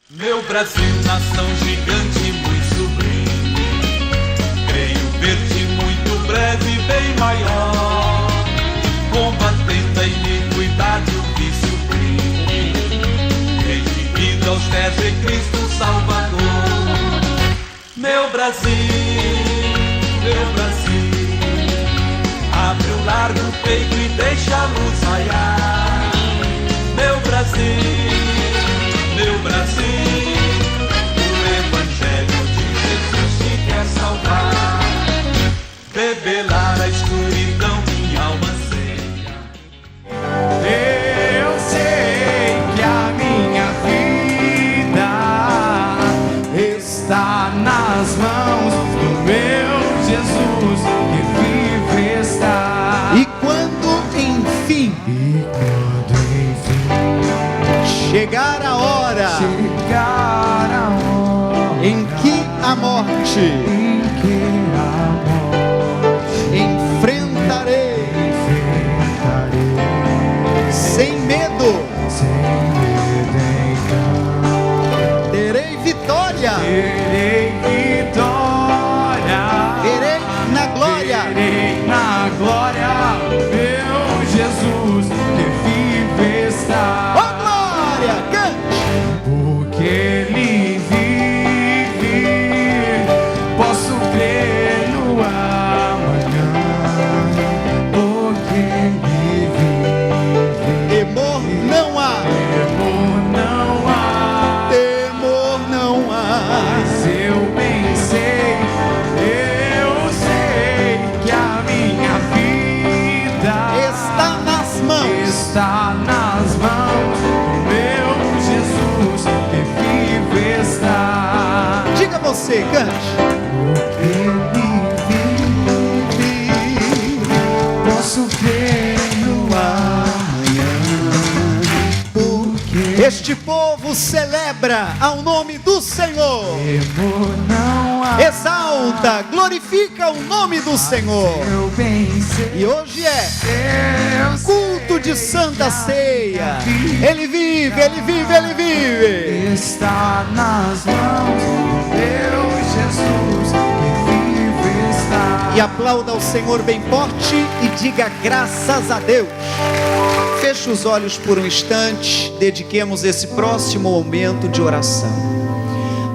Meu Brasil, nação gigante, muito sublime, creio ver-te muito breve, bem maior, combatendo a iniquidade, o vício, crime, redimindo aos pés de Cristo Salvador. Meu Brasil, abre o largo peito e deixa a luz raiar. Meu Brasil, o Evangelho de Jesus te quer salvar, revelar a escuridão, minha alma anseia. Eu sei que a minha vida está nas mãos do meu Jesus que vive está. E quando enfim chegar a hora em que a morte enfrentarei sem medo, terei vitória, verei na glória, meu Jesus que vive está. oh glória, cante. Porque Ele vive, posso crer no amanhã. Porque Ele vive, Temor não há, temor não há. temor não há. Mas eu bem sei, eu sei que a minha vida Está nas mãos, está nas mãos do meu Jesus que vive está. diga você, cante. Ele vive, posso ver no amanhã. Porque Este povo celebra ao nome do Senhor, temor não há. exalta, glorifica o nome do Senhor. Eu bem sei, E hoje é eu culto de Santa Ceia. Ele vive, ele vive, ele vive. está nas mãos do meu Jesus que vive está. E aplauda o Senhor bem forte e diga graças a Deus. Feche os olhos por um instante, dediquemos esse próximo momento de oração.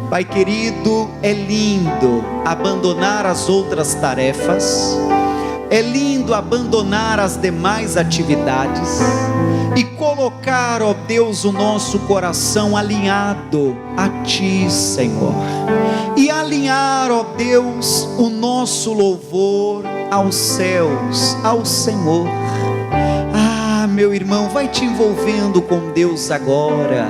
Pai querido, é lindo abandonar as outras tarefas, é lindo abandonar as demais atividades e colocar, ó Deus, o nosso coração alinhado a Ti, Senhor, e alinhar, ó Deus, o nosso louvor aos céus, ao Senhor. Meu irmão, vai te envolvendo com Deus agora.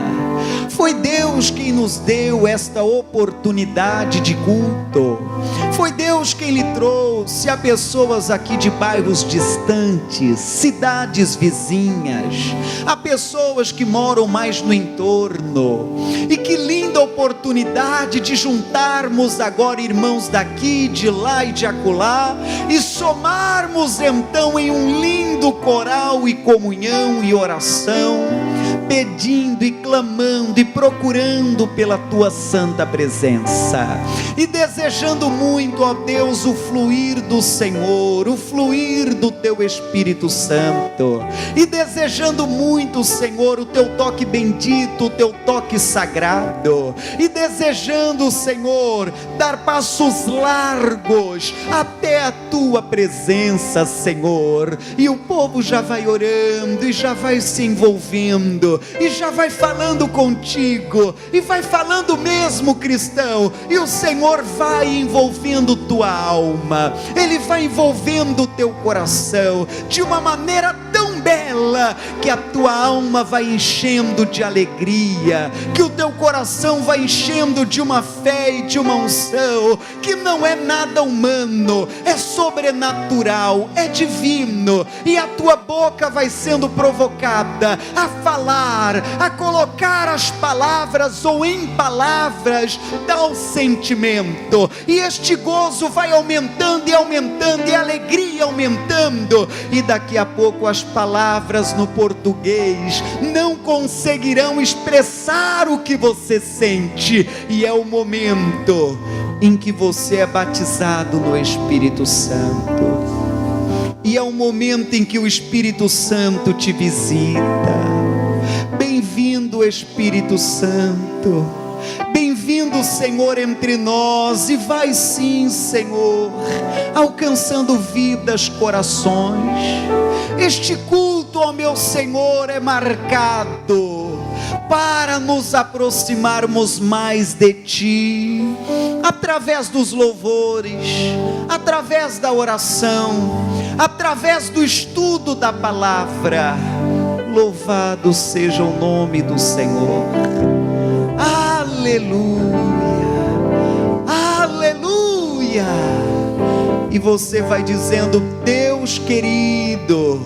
Foi Deus quem nos deu esta oportunidade de culto. Foi Deus quem lhe trouxe a pessoas aqui de bairros distantes, cidades vizinhas, a pessoas que moram mais no entorno. E que linda oportunidade de juntarmos agora irmãos daqui, de lá e de acolá, e somarmos então em um lindo coral e comunhão e oração, pedindo e clamando e procurando pela Tua santa presença, e desejando muito, ó Deus, o fluir do Senhor, o fluir do Teu Espírito Santo, e desejando muito, Senhor, o Teu toque bendito, o Teu toque sagrado, e desejando, Senhor, dar passos largos até a Tua presença, Senhor. E o povo já vai orando e já vai se envolvendo e já vai falando contigo, e vai falando mesmo, cristão, e o Senhor vai envolvendo tua alma, Ele vai envolvendo o teu coração de uma maneira tão bela, que a tua alma vai enchendo de alegria, que o teu coração vai enchendo de uma fé e de uma unção, que não é nada humano, é sobrenatural, é divino, e a tua boca vai sendo provocada a falar, a colocar as palavras ou em palavras tal sentimento, e este gozo vai aumentando e aumentando, e a alegria aumentando, e daqui a pouco as palavras palavras no português não conseguirão expressar o que você sente, e é o momento em que você é batizado no Espírito Santo, e é o momento em que o Espírito Santo te visita. Bem-vindo, Espírito Santo, bem-vindo, Senhor, entre nós, e vai sim, Senhor, alcançando vidas, corações. Este culto, ó meu Senhor, é marcado para nos aproximarmos mais de Ti, através dos louvores, através da oração, através do estudo da palavra. Louvado seja o nome do Senhor. Aleluia, aleluia. E você vai dizendo: Deus querido,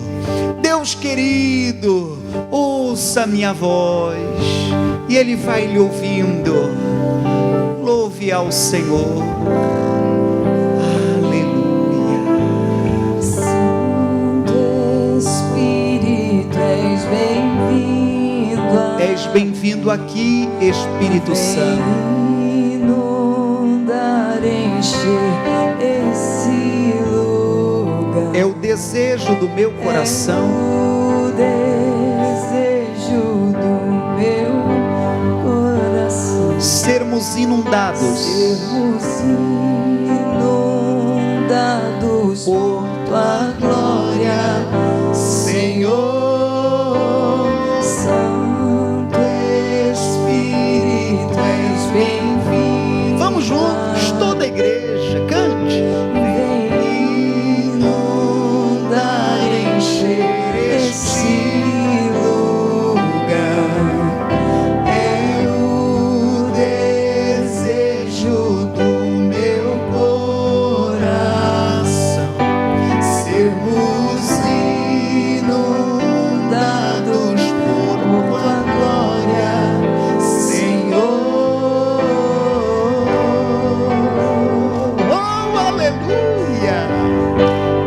ouça minha voz. E Ele vai lhe ouvindo. Louve ao Senhor. Aleluia. Santo Espírito, és bem-vindo. És bem-vindo aqui, Espírito Santo. Inundar, encher esse lugar. É o desejo do meu coração. É o desejo do meu coração. Sermos inundados. Sermos inundados por tua glória, Senhor. Santo Espírito, és bem-vindo. Vamos juntos, toda a igreja, cante. Vem inundar, encher esse lugar. É o desejo do meu coração. Sermos inundados por tua glória, Senhor. Oh, aleluia!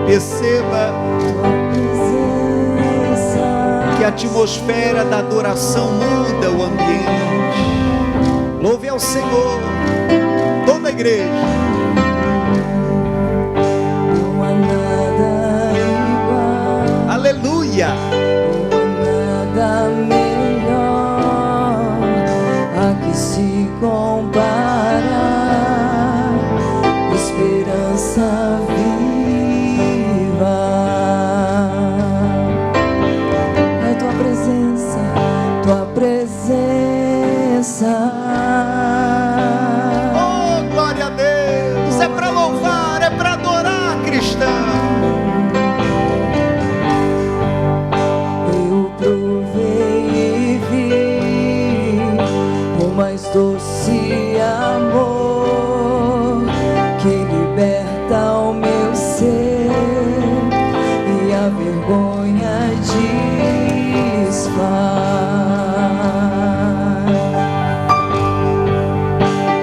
Perceba que a atmosfera da adoração muda o ambiente. Louve ao Senhor, toda a igreja. Não há nada igual, Aleluia! não há nada melhor a que se comparar. Esperança viva é tua presença, tua presença. Oh, glória a Deus! É para louvar, é para adorar, cristão. Eu provei e vi o mais doce amor que liberta o meu ser e a vergonha desfaz.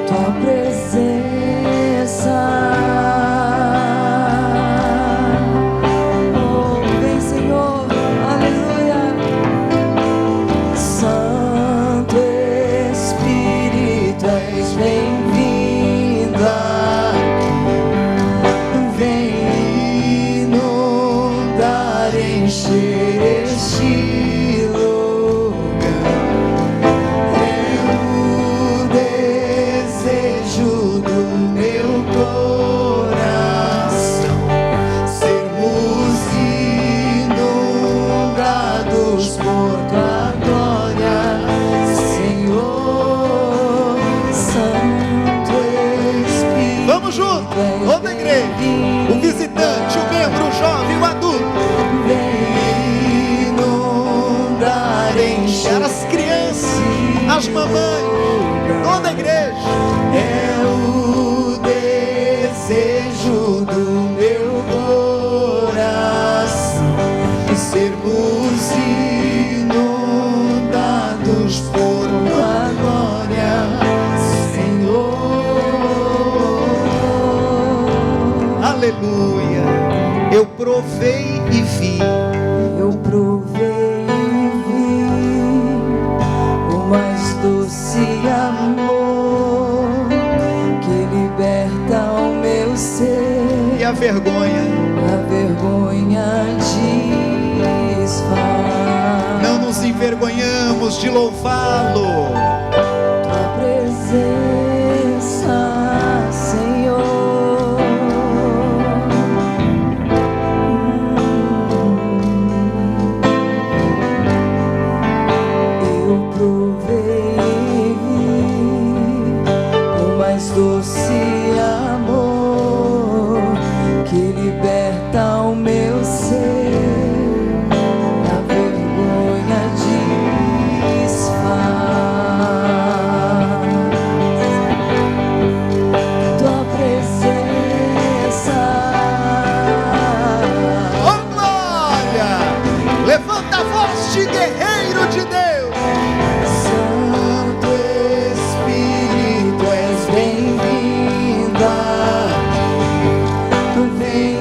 Tua presença, oh, vem, Senhor, aleluia. Santo Espírito, és bem-vinda. Vem inundar, encher este lugar. É o desejo do meu coração. Sermos inundados por tua glória, Senhor. Santo Espírito, Vamos juntos, toda a igreja. O visitante, o membro, o jovem, o adulto. vem inundar, encher As crianças, as mamães, toda a igreja. é o desejo do meu coração. Sermos inundados por tua glória, Senhor. Aleluia. Eu provei e vi Eu provei a vergonha desfaz. não nos envergonhamos de louvá-lo. Tua presença, Senhor, eu provei o mais doce amor que liberta o meu ser. A vergonha desfaz. Tua presença. Oh glória! Levanta a voz de guerreiro de Deus. Santo Espírito, és bem-vinda. Vem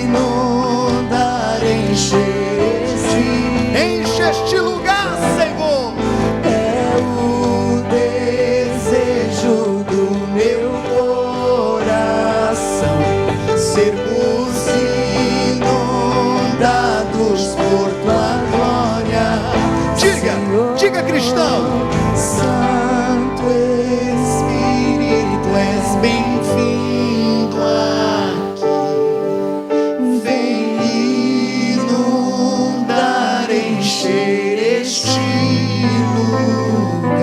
inundar, encher Enche este lugar, Senhor. é o desejo do meu coração, sermos inundados por tua glória. Diga cristão. Santo Espírito, és bem-vindo aqui. Vem inundar, encher este lugar.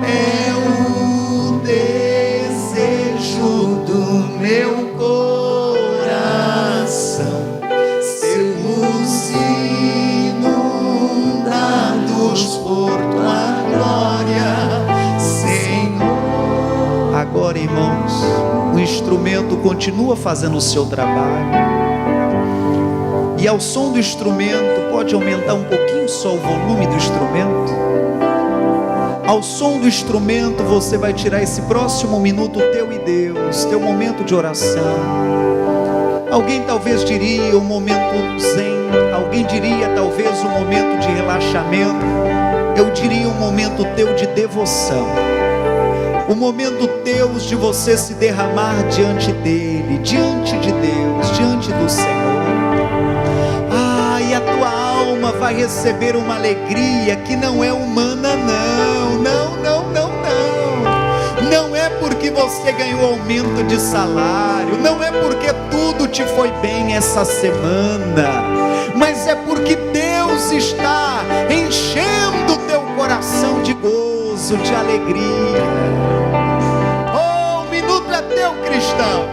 É o desejo do meu coração, sermos inundados por tua glória, Senhor. Agora, irmãos, o instrumento continua fazendo o seu trabalho. E ao som do instrumento, pode aumentar um pouquinho só o volume do instrumento? Ao som do instrumento, você vai tirar esse próximo minuto teu e Deus, teu momento de oração. Alguém talvez diria um momento zen, alguém diria talvez um momento de relaxamento. Eu diria um momento teu de devoção. O momento teu de você se derramar diante dele, diante de Deus, diante do Senhor. E a tua alma vai receber uma alegria que não é humana, não é porque você ganhou aumento de salário, não é porque tudo te foi bem essa semana, mas é porque Deus está enchendo o teu coração de gozo, de alegria. Oh, o minuto é teu, cristão.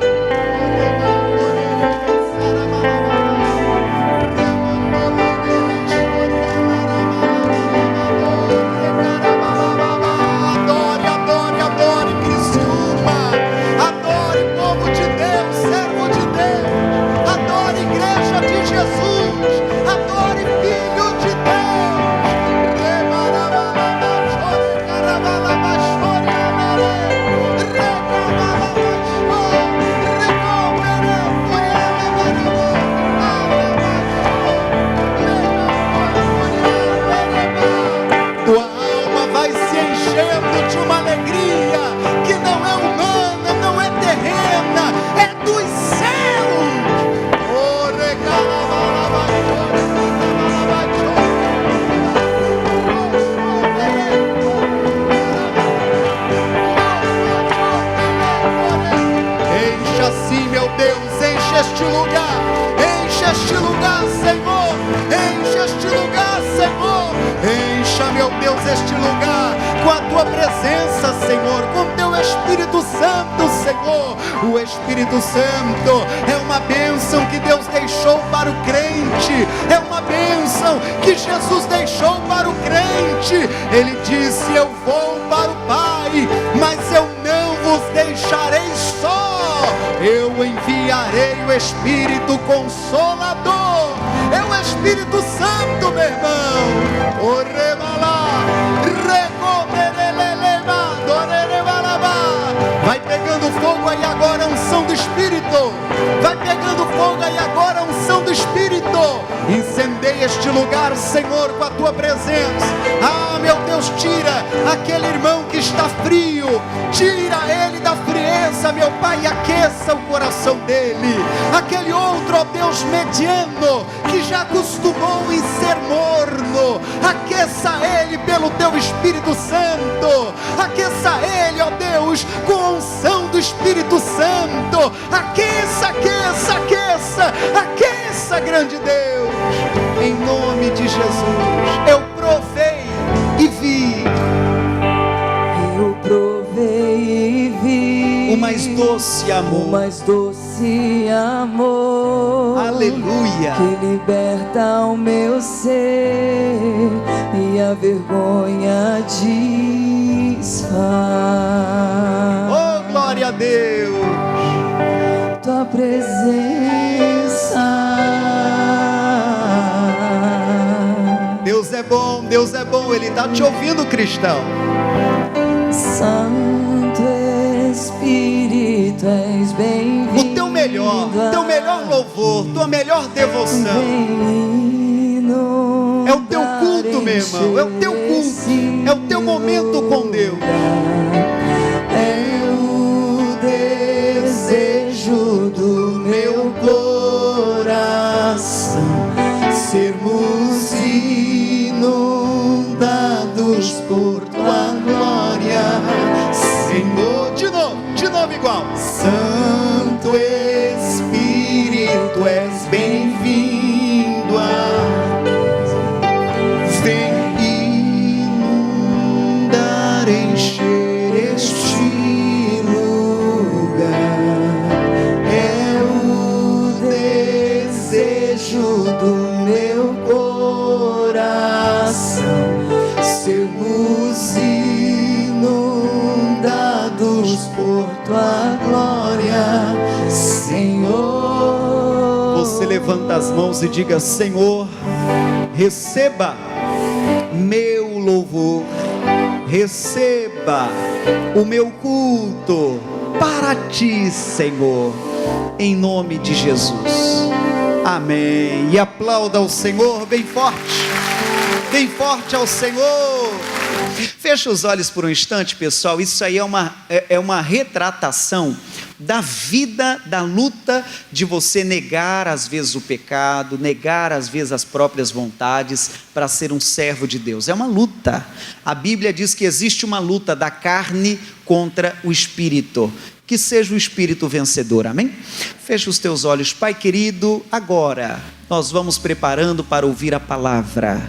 Este lugar com a tua presença, Senhor, com teu Espírito Santo, Senhor. O Espírito Santo é uma bênção que Deus deixou para o crente, é uma bênção que Jesus deixou para o crente. Ele disse: eu vou para o Pai, mas eu não vos deixarei só, eu enviarei o Espírito Consolador. É o Espírito Santo, meu irmão. Vai pegando fogo aí agora a unção do Espírito. Vai pegando fogo aí agora a unção do Espírito. Incendeia este lugar, Senhor, com a tua presença. Ah, meu Deus, tira aquele irmão que está frio. Tira ele da frieza, meu Pai, e aqueça aqueça o coração dele. Aquele outro, ó Deus, mediano, que já acostumou em ser morno, aqueça ele pelo teu Espírito Santo. Aqueça ele, ó Deus, com a unção do Espírito Santo. Aqueça, aqueça, aqueça, aqueça, grande Deus, em nome de Jesus. Eu provei e vi. Eu provei e vi O mais doce amor. o mais doce amor. Aleluia. Que liberta o meu ser e a vergonha desfaz. Oh, glória a Deus. Tua presença. Deus é bom, Ele está te ouvindo, cristão. Santo Espírito, és bem-vindo. O teu melhor louvor, tua melhor devoção. É o teu culto, meu irmão, é o teu culto, é o teu momento com Deus. É o desejo do meu coração sermos inundados por tua glória, Senhor. De novo igual. Santo Espírito, és bem-vindo. Vem inundar, encher este lugar. É o desejo do meu coração sermos inundados por tua glória, Senhor. Você levanta as mãos e diga: Senhor, receba meu louvor, receba o meu culto para ti, Senhor, em nome de Jesus. Amém. E aplauda o Senhor bem forte ao Senhor. Fecha os olhos por um instante, pessoal. Isso aí é uma retratação da vida, da luta de você negar às vezes o pecado, negar às vezes as próprias vontades para ser um servo de Deus. É uma luta. A Bíblia diz que existe uma luta da carne contra o Espírito. Que seja o Espírito vencedor, amém? Fecha os teus olhos, Pai querido. Agora nós vamos preparando para ouvir a palavra,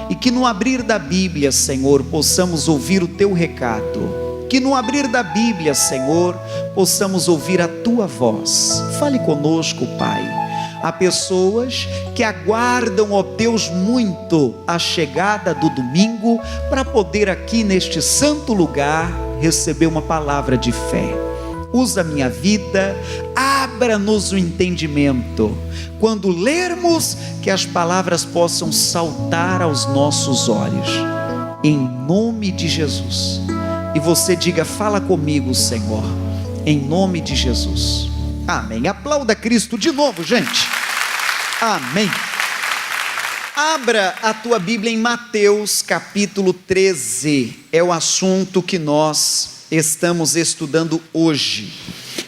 e que no abrir da Bíblia, Senhor, possamos ouvir o teu recado. Que no abrir da Bíblia, Senhor, possamos ouvir a tua voz. Fale conosco, Pai. Há pessoas que aguardam, ó Deus, muito a chegada do domingo para poder aqui neste santo lugar receber uma palavra de fé. Usa a minha vida, abra-nos o entendimento. Quando lermos, que as palavras possam saltar aos nossos olhos, em nome de Jesus. E você diga: fala comigo, Senhor, em nome de Jesus. Amém. Aplauda Cristo de novo, gente. Amém. Abra a tua Bíblia em Mateus capítulo 13. É o assunto que nós estamos estudando hoje.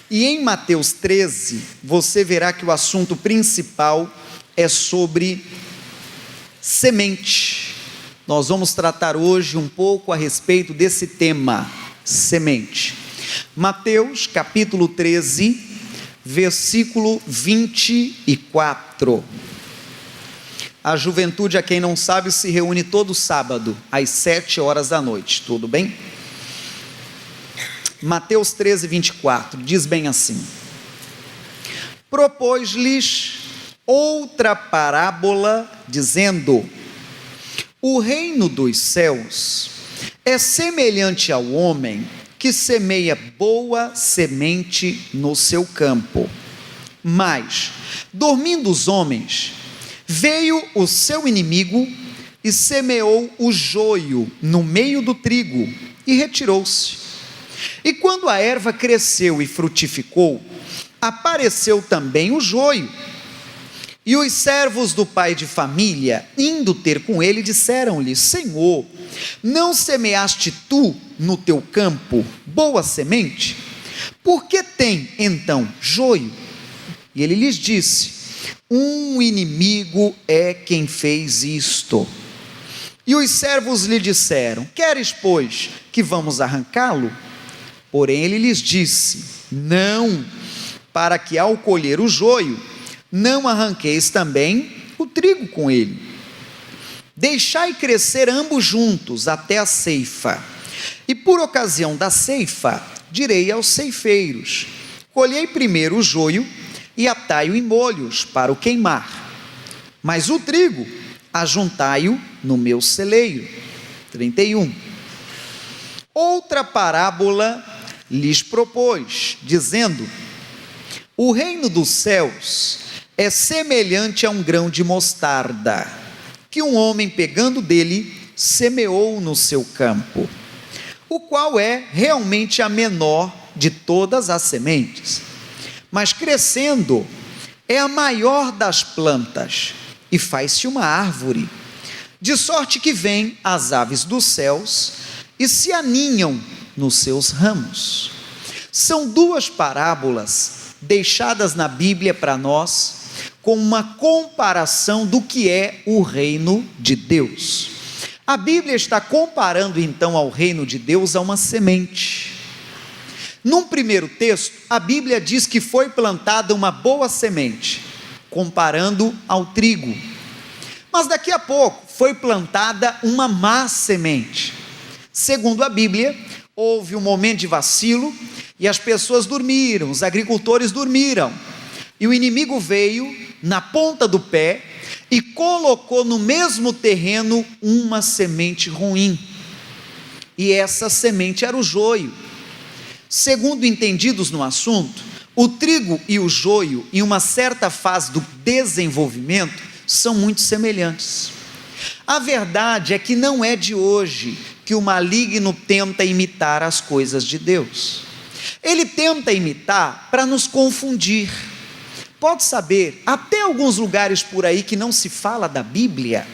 E em Mateus 13, você verá que o assunto principal é sobre semente. Nós vamos tratar hoje um pouco a respeito desse tema, semente. Mateus capítulo 13, versículo 24. A juventude, a quem não sabe, se reúne todo sábado, às 7 horas da noite, tudo bem? Mateus 13, 24, diz bem assim: propôs-lhes outra parábola, dizendo: o reino dos céus é semelhante ao homem que semeia boa semente no seu campo. Mas, dormindo os homens, veio o seu inimigo e semeou o joio no meio do trigo e retirou-se. E quando a erva cresceu e frutificou, apareceu também o joio. E os servos do pai de família, indo ter com ele, disseram-lhe: Senhor, não semeaste tu no teu campo boa semente? Por que tem então joio? E ele lhes disse: um inimigo é quem fez isto. E os servos lhe disseram: queres, pois, que vamos arrancá-lo? Porém ele lhes disse: não, para que ao colher o joio, não arranqueis também o trigo com ele. Deixai crescer ambos juntos até a ceifa. E por ocasião da ceifa, direi aos ceifeiros: colhei primeiro o joio e atai-o em molhos para o queimar, mas o trigo ajuntai-o no meu celeiro. 31. Outra parábola lhes propôs, dizendo: o reino dos céus é semelhante a um grão de mostarda, que um homem pegando dele, semeou no seu campo, o qual é realmente a menor de todas as sementes, mas crescendo é a maior das plantas, e faz-se uma árvore, de sorte que vêm as aves dos céus e se aninham nos seus ramos. São duas parábolas deixadas na Bíblia para nós, com uma comparação do que é o reino de Deus. A Bíblia está comparando então ao reino de Deus a uma semente. Num primeiro texto, a Bíblia diz que foi plantada uma boa semente, comparando ao trigo. Mas daqui a pouco foi plantada uma má semente. Segundo a Bíblia, houve um momento de vacilo e as pessoas dormiram, os agricultores dormiram. E o inimigo veio na ponta do pé e colocou no mesmo terreno uma semente ruim. E essa semente era o joio. Segundo entendidos no assunto, o trigo e o joio, em uma certa fase do desenvolvimento, são muito semelhantes. A verdade é que não é de hoje que o maligno tenta imitar as coisas de Deus. Ele tenta imitar para nos confundir. Pode saber, até alguns lugares por aí que não se fala da Bíblia,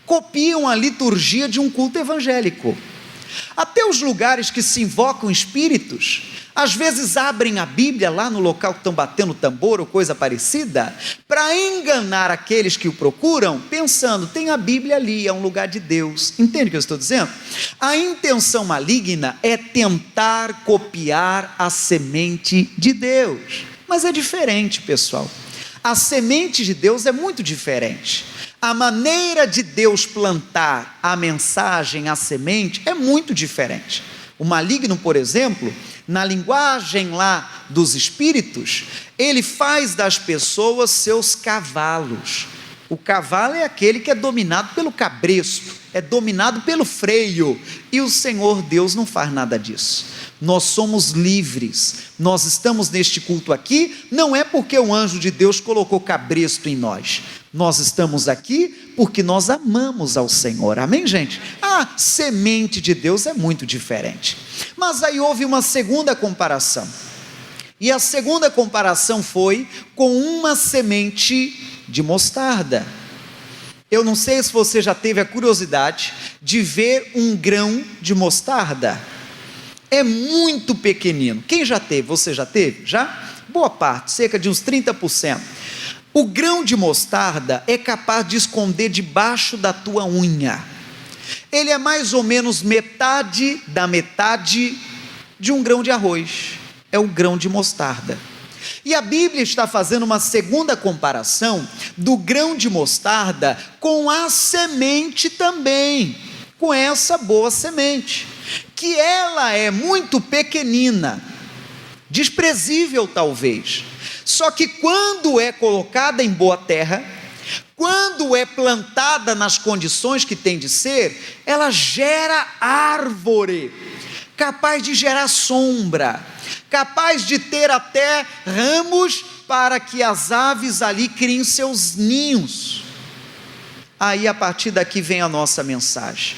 copiam a liturgia de um culto evangélico. Até os lugares que se invocam espíritos, às vezes abrem a Bíblia lá no local que estão batendo tambor ou coisa parecida, para enganar aqueles que o procuram, pensando, tem a Bíblia ali, é um lugar de Deus. Entende o que eu estou dizendo? A intenção maligna é tentar copiar a semente de Deus, mas é diferente, pessoal. A semente de Deus é muito diferente. A maneira de Deus plantar a mensagem, a semente, é muito diferente. O maligno, por exemplo, na linguagem lá dos espíritos, ele faz das pessoas seus cavalos. O cavalo é aquele que é dominado pelo cabresto, é dominado pelo freio, e o Senhor Deus não faz nada disso. Nós somos livres, nós estamos neste culto aqui, não é porque o anjo de Deus colocou cabresto em nós, nós estamos aqui porque nós amamos ao Senhor, amém, gente? A semente de Deus é muito diferente. Mas aí houve uma segunda comparação, e a segunda comparação foi com uma semente de mostarda. Eu não sei se você já teve a curiosidade de ver um grão de mostarda. É muito pequenino. Quem já teve? Você já teve? Já? Boa parte, cerca de uns 30%. O grão de mostarda é capaz de esconder debaixo da tua unha. Ele é mais ou menos metade da metade de um grão de arroz. É o grão de mostarda. E a Bíblia está fazendo uma segunda comparação do grão de mostarda com a semente também, com essa boa semente, que ela é muito pequenina, desprezível talvez, só que quando é colocada em boa terra, quando é plantada nas condições que tem de ser, ela gera árvore, capaz de gerar sombra, capaz de ter até ramos para que as aves ali criem seus ninhos. Aí a partir daqui vem a nossa mensagem.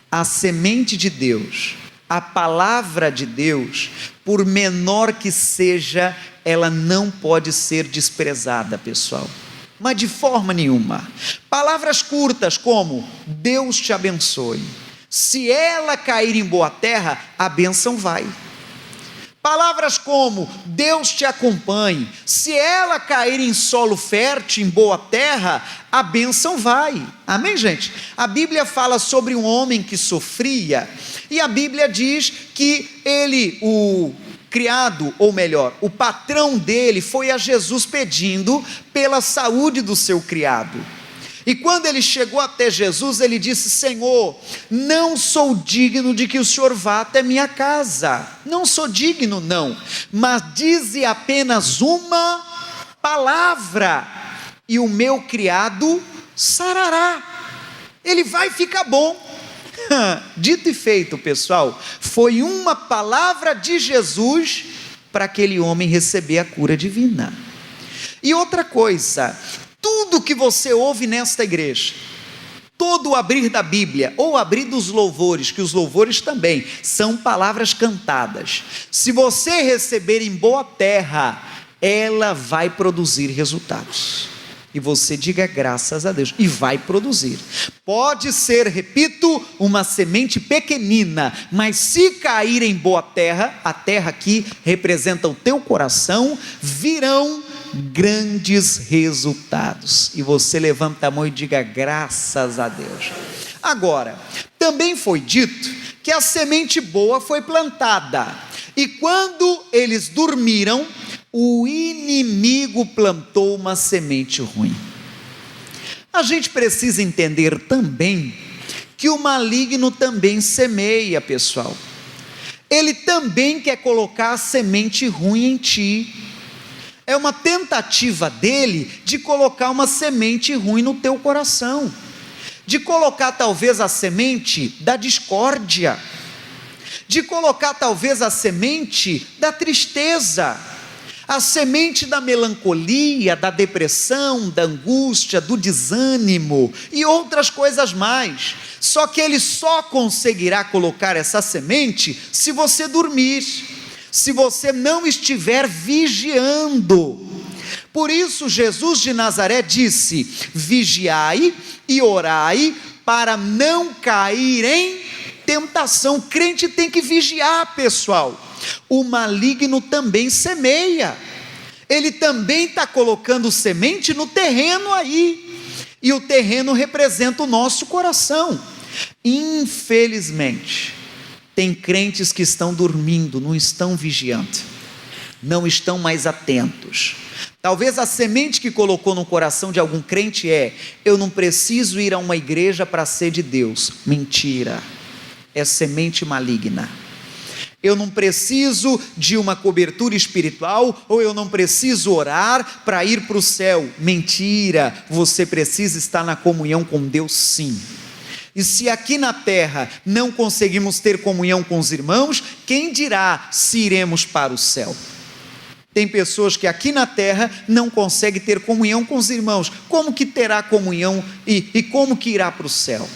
A semente de Deus, a palavra de Deus, por menor que seja, ela não pode ser desprezada, pessoal, mas de forma nenhuma. Palavras curtas como Deus te abençoe, se ela cair em boa terra, a bênção vai. Palavras como Deus te acompanhe, se ela cair em solo fértil, em boa terra, a bênção vai. Amém, gente? A Bíblia fala sobre um homem que sofria, e a Bíblia diz que ele, o criado, ou melhor, o patrão dele, foi a Jesus pedindo pela saúde do seu criado. E quando ele chegou até Jesus, ele disse: Senhor, não sou digno de que o Senhor vá até minha casa, não sou digno não, mas dize apenas uma palavra, e o meu criado sarará, ele vai ficar bom. Dito e feito, pessoal, foi uma palavra de Jesus para aquele homem receber a cura divina. E outra coisa, tudo que você ouve nesta igreja, todo o abrir da Bíblia, ou abrir dos louvores, que os louvores também são palavras cantadas, se você receber em boa terra, ela vai produzir resultados. E você diga graças a Deus, e vai produzir. Pode ser, repito, uma semente pequenina, mas se cair em boa terra, a terra aqui representa o teu coração, virão grandes resultados. E você levanta a mão e diga graças a Deus. Agora, também foi dito que a semente boa foi plantada, e quando eles dormiram, o inimigo plantou uma semente ruim. A gente precisa entender também que o maligno também semeia, pessoal. Ele também quer colocar a semente ruim em ti. É uma tentativa dele de colocar uma semente ruim no teu coração, de colocar talvez a semente da discórdia, de colocar talvez a semente da tristeza, a semente da melancolia, da depressão, da angústia, do desânimo e outras coisas mais. Só que ele só conseguirá colocar essa semente se você dormir, se você não estiver vigiando. Por isso Jesus de Nazaré disse: vigiai e orai para não cair em tentação. Crente tem que vigiar, pessoal. O maligno também semeia, ele também está colocando semente no terreno aí, e o terreno representa o nosso coração. Infelizmente, tem crentes que estão dormindo, não estão vigiando, não estão mais atentos. Talvez a semente que colocou no coração de algum crente é: eu não preciso ir a uma igreja para ser de Deus. Mentira, é semente maligna. Eu não preciso de uma cobertura espiritual, ou eu não preciso orar para ir para o céu. Mentira, você precisa estar na comunhão com Deus, sim. E se aqui na terra não conseguimos ter comunhão com os irmãos, quem dirá se iremos para o céu? Tem pessoas que aqui na terra não conseguem ter comunhão com os irmãos. Como que terá comunhão e como que irá para o céu?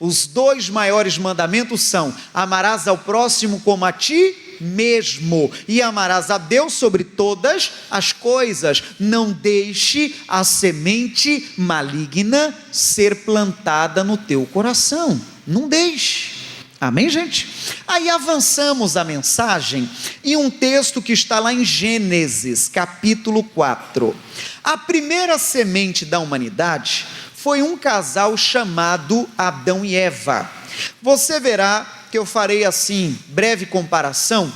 Os 2 maiores mandamentos são: amarás ao próximo como a ti mesmo, e amarás a Deus sobre todas as coisas. Não deixe a semente maligna ser plantada no teu coração, não deixe. Amém, gente? Aí avançamos a mensagem em um texto que está lá em Gênesis capítulo 4. A primeira semente da humanidade foi um casal chamado Adão e Eva. Você verá que eu farei assim, breve comparação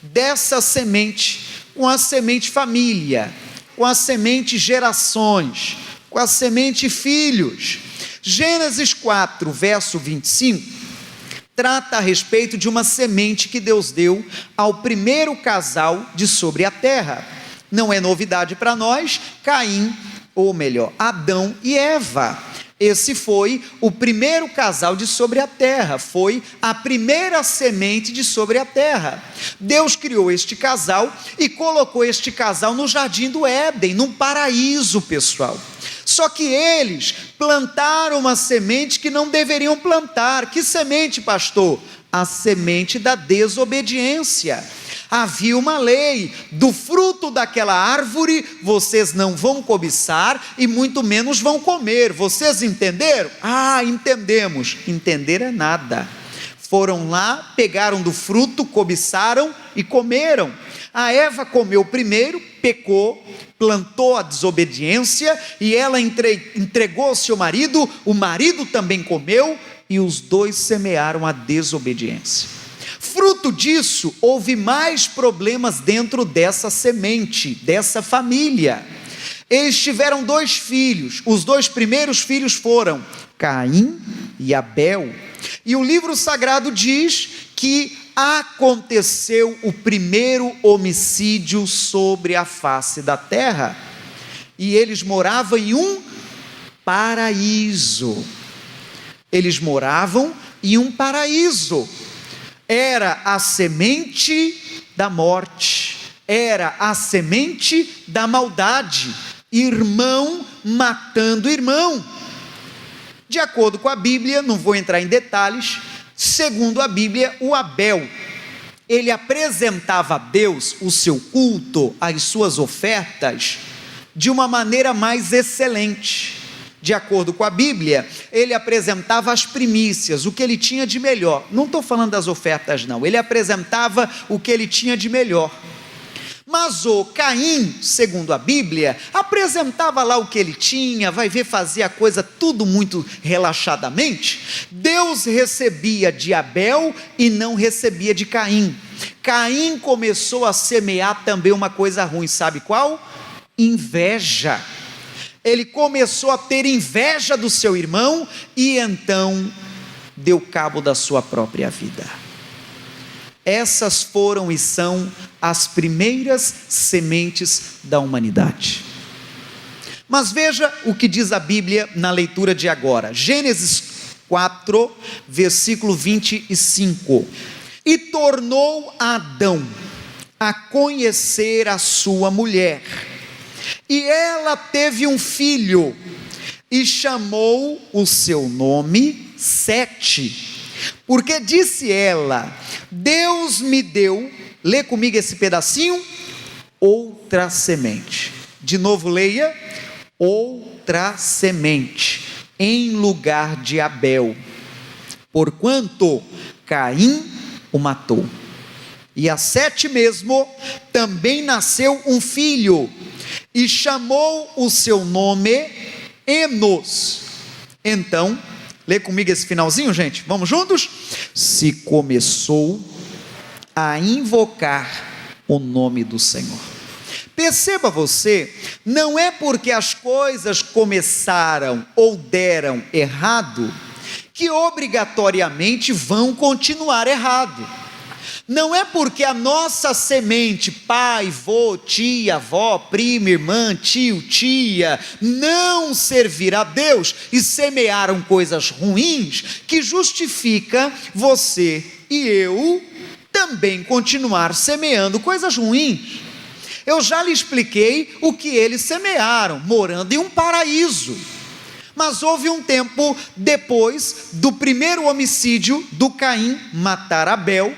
dessa semente com a semente família, com a semente gerações, com a semente filhos. Gênesis 4, verso 25, trata a respeito de uma semente que Deus deu ao primeiro casal de sobre a terra. Não é novidade para nós, Caim, ou melhor, Adão e Eva. Esse foi o primeiro casal de sobre a terra, foi a primeira semente de sobre a terra. Deus criou este casal e colocou este casal no jardim do Éden, num paraíso, pessoal. Só que eles plantaram uma semente que não deveriam plantar. Que semente, pastor? A semente da desobediência. Havia uma lei: do fruto daquela árvore vocês não vão cobiçar e muito menos vão comer. Vocês entenderam? Ah, entendemos. Entender é nada. Foram lá, pegaram do fruto, cobiçaram e comeram. A Eva comeu primeiro, pecou, plantou a desobediência e ela entregou ao seu marido, o marido também comeu e os dois semearam a desobediência. Fruto disso, houve mais problemas dentro dessa semente, dessa família. Eles tiveram 2 filhos, os 2 primeiros filhos foram Caim e Abel. E o livro sagrado diz que aconteceu o primeiro homicídio sobre a face da terra. E eles moravam em um paraíso. Eles moravam em um paraíso. Era a semente da morte, era a semente da maldade, irmão matando irmão. De acordo com a Bíblia, não vou entrar em detalhes, segundo a Bíblia, o Abel, ele apresentava a Deus o seu culto, as suas ofertas, de uma maneira mais excelente. De acordo com a Bíblia, ele apresentava as primícias, o que ele tinha de melhor. Não estou falando das ofertas não, ele apresentava o que ele tinha de melhor. Mas o Caim, segundo a Bíblia, apresentava lá o que ele tinha, vai ver, fazia a coisa tudo muito relaxadamente. Deus recebia de Abel e não recebia de Caim. Caim começou a semear também uma coisa ruim, sabe qual? Inveja. Ele começou a ter inveja do seu irmão e então deu cabo da sua própria vida. Essas foram e são as primeiras sementes da humanidade. Mas veja o que diz a Bíblia na leitura de agora. Gênesis 4, versículo 25. E tornou Adão a conhecer a sua mulher, e ela teve um filho, e chamou o seu nome Sete, porque disse ela: Deus me deu, lê comigo esse pedacinho, outra semente. De novo leia, outra semente, em lugar de Abel, porquanto Caim o matou. E a Sete mesmo também nasceu um filho, e chamou o seu nome Enos. Então, lê comigo esse finalzinho, gente, vamos juntos? Se começou a invocar o nome do Senhor. Perceba você, não é porque as coisas começaram ou deram errado, que obrigatoriamente vão continuar errado. Não é porque a nossa semente, pai, vô, tia, avó, prima, irmã, tio, tia, não servir a Deus e semearam coisas ruins, que justifica você e eu também continuar semeando coisas ruins. Eu já lhe expliquei o que eles semearam, morando em um paraíso. Mas houve um tempo depois do primeiro homicídio do Caim matar Abel,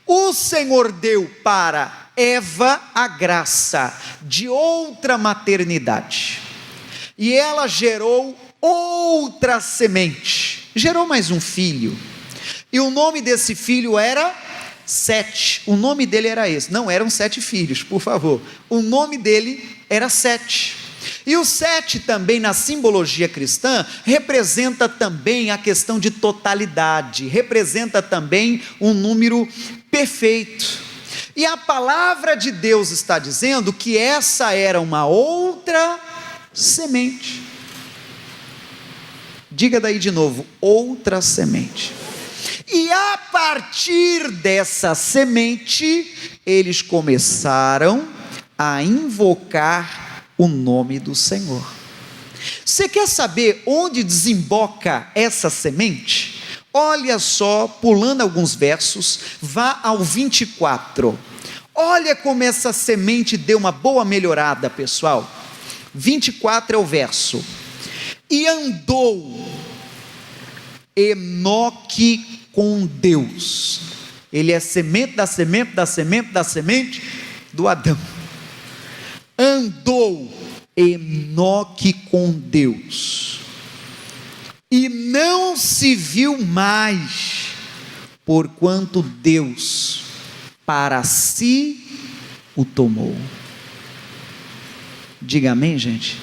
o Senhor deu para Eva a graça de outra maternidade, e ela gerou outra semente, gerou mais um filho, e o nome desse filho era Sete. O nome dele era esse, não eram 7 filhos, por favor, o nome dele era Sete. E o 7 também na simbologia cristã representa também a questão de totalidade, representa também um número perfeito. E a palavra de Deus está dizendo que essa era uma outra semente. Diga daí de novo, outra semente. E a partir dessa semente, eles começaram a invocar o nome do Senhor. Você quer saber onde desemboca essa semente? Olha só, pulando alguns versos, vá ao 24. Olha como essa semente deu uma boa melhorada, pessoal. 24 é o verso. E andou Enoque com Deus. Ele é semente da semente da semente da semente do Adão. Andou Enoque com Deus, e não se viu mais porquanto Deus para si o tomou. Diga amém, gente?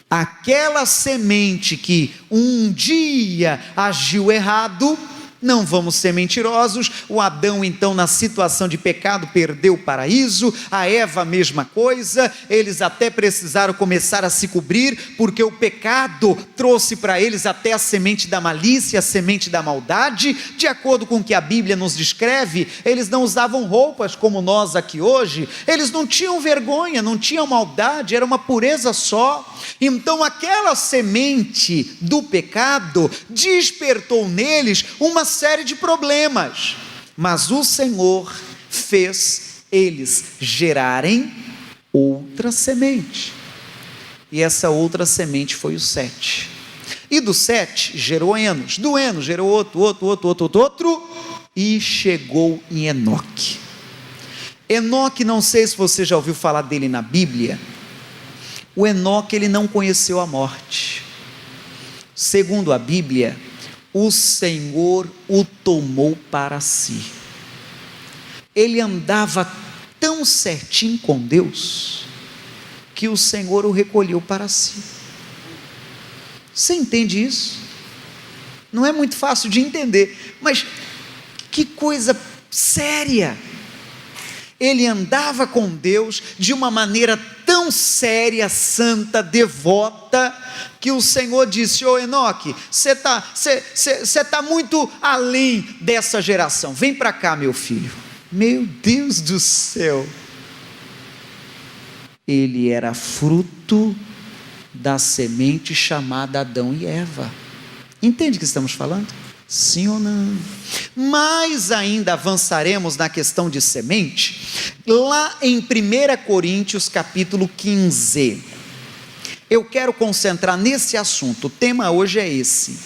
Aquela semente que um dia agiu errado, não vamos ser mentirosos, o Adão então na situação de pecado perdeu o paraíso, a Eva a mesma coisa, eles até precisaram começar a se cobrir, porque o pecado trouxe para eles até a semente da malícia, a semente da maldade. De acordo com o que a Bíblia nos descreve, eles não usavam roupas como nós aqui hoje, eles não tinham vergonha, não tinham maldade, era uma pureza só. Então aquela semente do pecado despertou neles uma série de problemas, mas o Senhor fez eles gerarem outra semente, e essa outra semente foi o Sete, e do Sete gerou Enos, do Enos gerou outro, e chegou em Enoque. Enoque, não sei se você já ouviu falar dele na Bíblia. O Enoque, ele não conheceu a morte. Segundo a Bíblia, o Senhor o tomou para si. Ele andava tão certinho com Deus, que o Senhor o recolheu para si. Você entende isso? Não é muito fácil de entender, mas que coisa séria. Ele andava com Deus de uma maneira tão séria, santa, devota, que o Senhor disse: ô Enoque, você tá muito além dessa geração, vem para cá, meu filho. Meu Deus do céu, ele era fruto da semente chamada Adão e Eva. Entende o que estamos falando? Sim ou não? Mas ainda avançaremos na questão de semente, lá em 1 Coríntios capítulo 15, eu quero concentrar nesse assunto, o tema hoje é esse,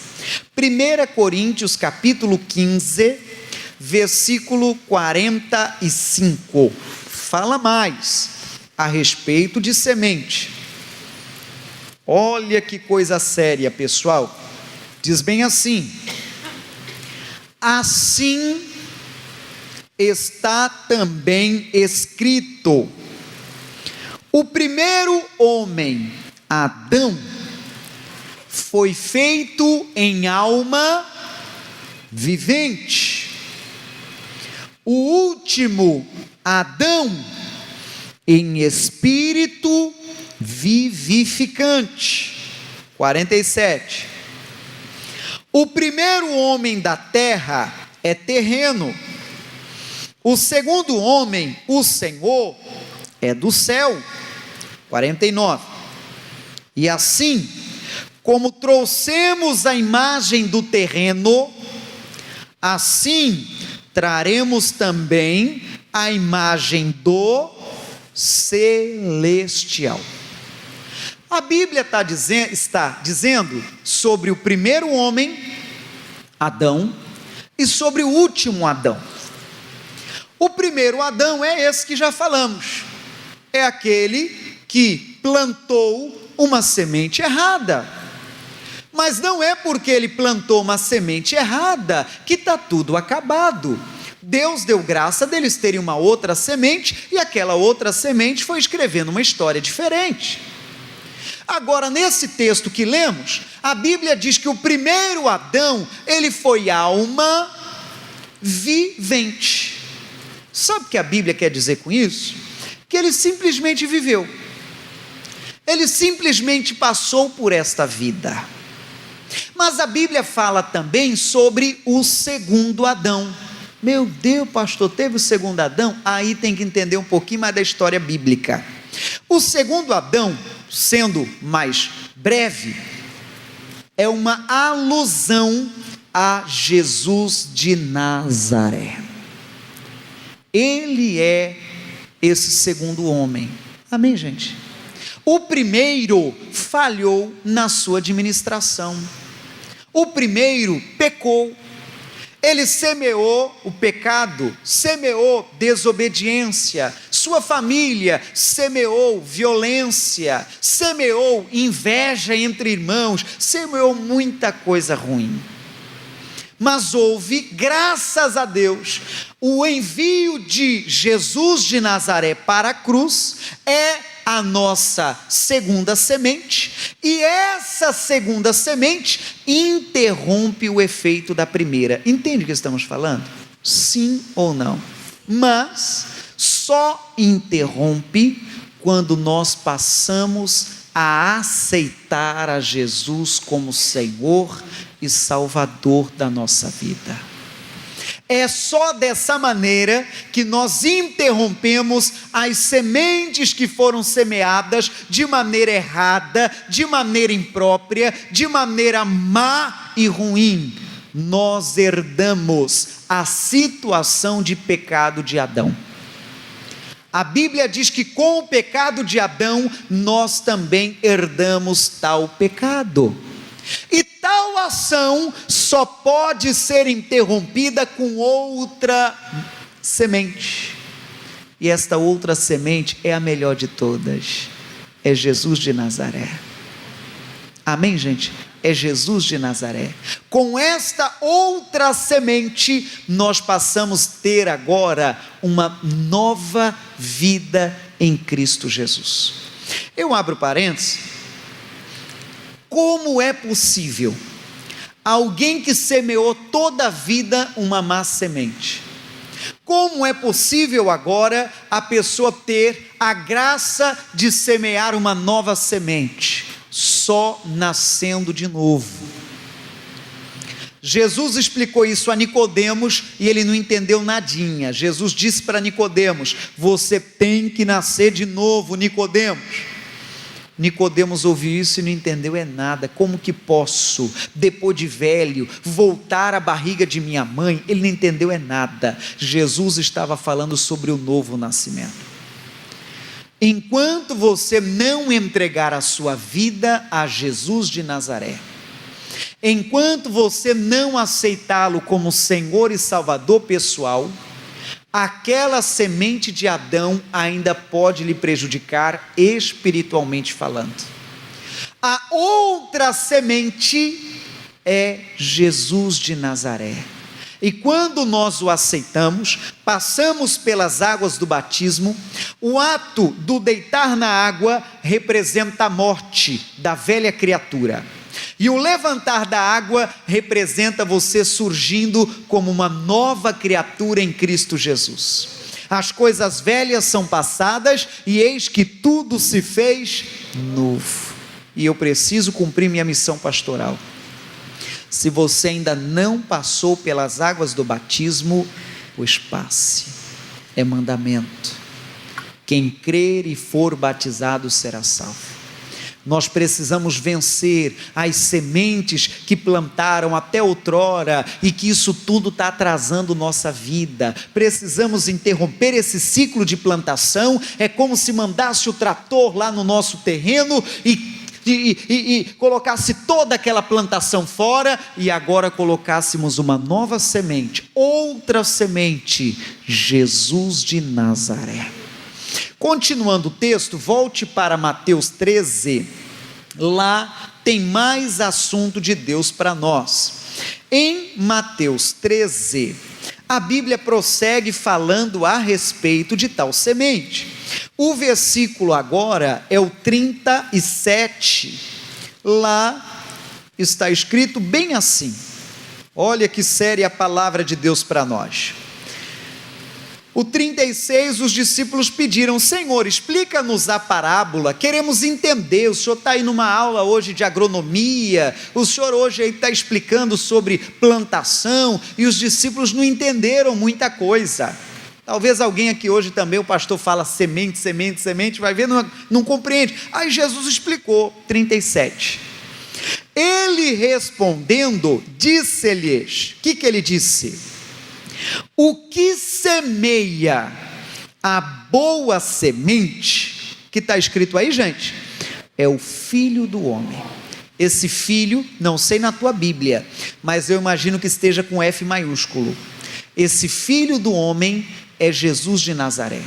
1 Coríntios capítulo 15, versículo 45, fala mais a respeito de semente. Olha que coisa séria, pessoal, diz bem assim: assim está também escrito: o primeiro homem, Adão, foi feito em alma vivente, o último, Adão, em espírito vivificante. 47. O primeiro homem da terra é terreno, o segundo homem, o Senhor, é do céu. 49. E assim, como trouxemos a imagem do terreno, assim traremos também a imagem do celestial. A Bíblia está dizendo sobre o primeiro homem, Adão, e sobre o último Adão. O primeiro Adão é esse que já falamos, é aquele que plantou uma semente errada, mas não é porque ele plantou uma semente errada que está tudo acabado. Deus deu graça deles terem uma outra semente, e aquela outra semente foi escrevendo uma história diferente. Agora, nesse texto que lemos, a Bíblia diz que o primeiro Adão, ele foi alma vivente. Sabe o que a Bíblia quer dizer com isso? Que ele simplesmente viveu, ele simplesmente passou por esta vida. Mas a Bíblia fala também sobre o segundo Adão. Meu Deus, pastor, teve o segundo Adão? Aí tem que entender um pouquinho mais da história bíblica. O segundo Adão, sendo mais breve, é uma alusão a Jesus de Nazaré. Ele é esse segundo homem. Amém, gente? O primeiro falhou na sua administração. O primeiro pecou. Ele semeou o pecado, semeou desobediência, sua família semeou violência, semeou inveja entre irmãos, semeou muita coisa ruim. Mas houve, graças a Deus, o envio de Jesus de Nazaré para a cruz, é a nossa segunda semente, e essa segunda semente interrompe o efeito da primeira. Entende o que estamos falando? Sim ou não? Mas só interrompe quando nós passamos a aceitar a Jesus como Senhor e Salvador da nossa vida. É só dessa maneira que nós interrompemos as sementes que foram semeadas de maneira errada, de maneira imprópria, de maneira má e ruim. Nós herdamos a situação de pecado de Adão. A Bíblia diz que com o pecado de Adão, nós também herdamos tal pecado. E tal ação só pode ser interrompida com outra semente. E esta outra semente é a melhor de todas. É Jesus de Nazaré. Amém, gente? É Jesus de Nazaré. Com esta outra semente, nós passamos a ter agora uma nova vida em Cristo Jesus. Eu abro parênteses. Como é possível alguém que semeou toda a vida uma má semente? Como é possível agora a pessoa ter a graça de semear uma nova semente? Só nascendo de novo. Jesus explicou isso a Nicodemos e ele não entendeu nadinha. Jesus disse para Nicodemos: você tem que nascer de novo, Nicodemos. Nicodemos ouviu isso e não entendeu nada. Como que posso, depois de velho, voltar à barriga de minha mãe? Ele não entendeu nada. Jesus estava falando sobre o novo nascimento. Enquanto você não entregar a sua vida a Jesus de Nazaré, enquanto você não aceitá-lo como Senhor e Salvador pessoal, aquela semente de Adão ainda pode lhe prejudicar espiritualmente falando. A outra semente é Jesus de Nazaré. E quando nós o aceitamos, passamos pelas águas do batismo, o ato do deitar na água representa a morte da velha criatura. E o levantar da água representa você surgindo como uma nova criatura em Cristo Jesus. As coisas velhas são passadas e eis que tudo se fez novo. E eu preciso cumprir minha missão pastoral. Se você ainda não passou pelas águas do batismo, pois passe. É mandamento. Quem crer e for batizado será salvo. Nós precisamos vencer as sementes que plantaram até outrora e que isso tudo está atrasando nossa vida. Precisamos interromper esse ciclo de plantação. É como se mandasse o trator lá no nosso terreno e colocasse toda aquela plantação fora e agora colocássemos uma nova semente, outra semente, Jesus de Nazaré. Continuando o texto, volte para Mateus 13, lá tem mais assunto de Deus para nós. Em Mateus 13, a Bíblia prossegue falando a respeito de tal semente. O versículo agora é o 37, lá está escrito bem assim, olha que séria a palavra de Deus para nós. O 36, os discípulos pediram: Senhor, explica-nos a parábola, queremos entender. O senhor está aí numa aula hoje de agronomia, o senhor hoje está explicando sobre plantação, e os discípulos não entenderam muita coisa. Talvez alguém aqui hoje também, o pastor fala semente, semente, semente, vai ver, não compreende. Aí Jesus explicou, 37. Ele respondendo, disse-lhes, o que ele disse? O que semeia a boa semente, que está escrito aí, gente, é o Filho do Homem. Esse filho, não sei na tua Bíblia, mas eu imagino que esteja com F maiúsculo. Esse Filho do Homem é Jesus de Nazaré.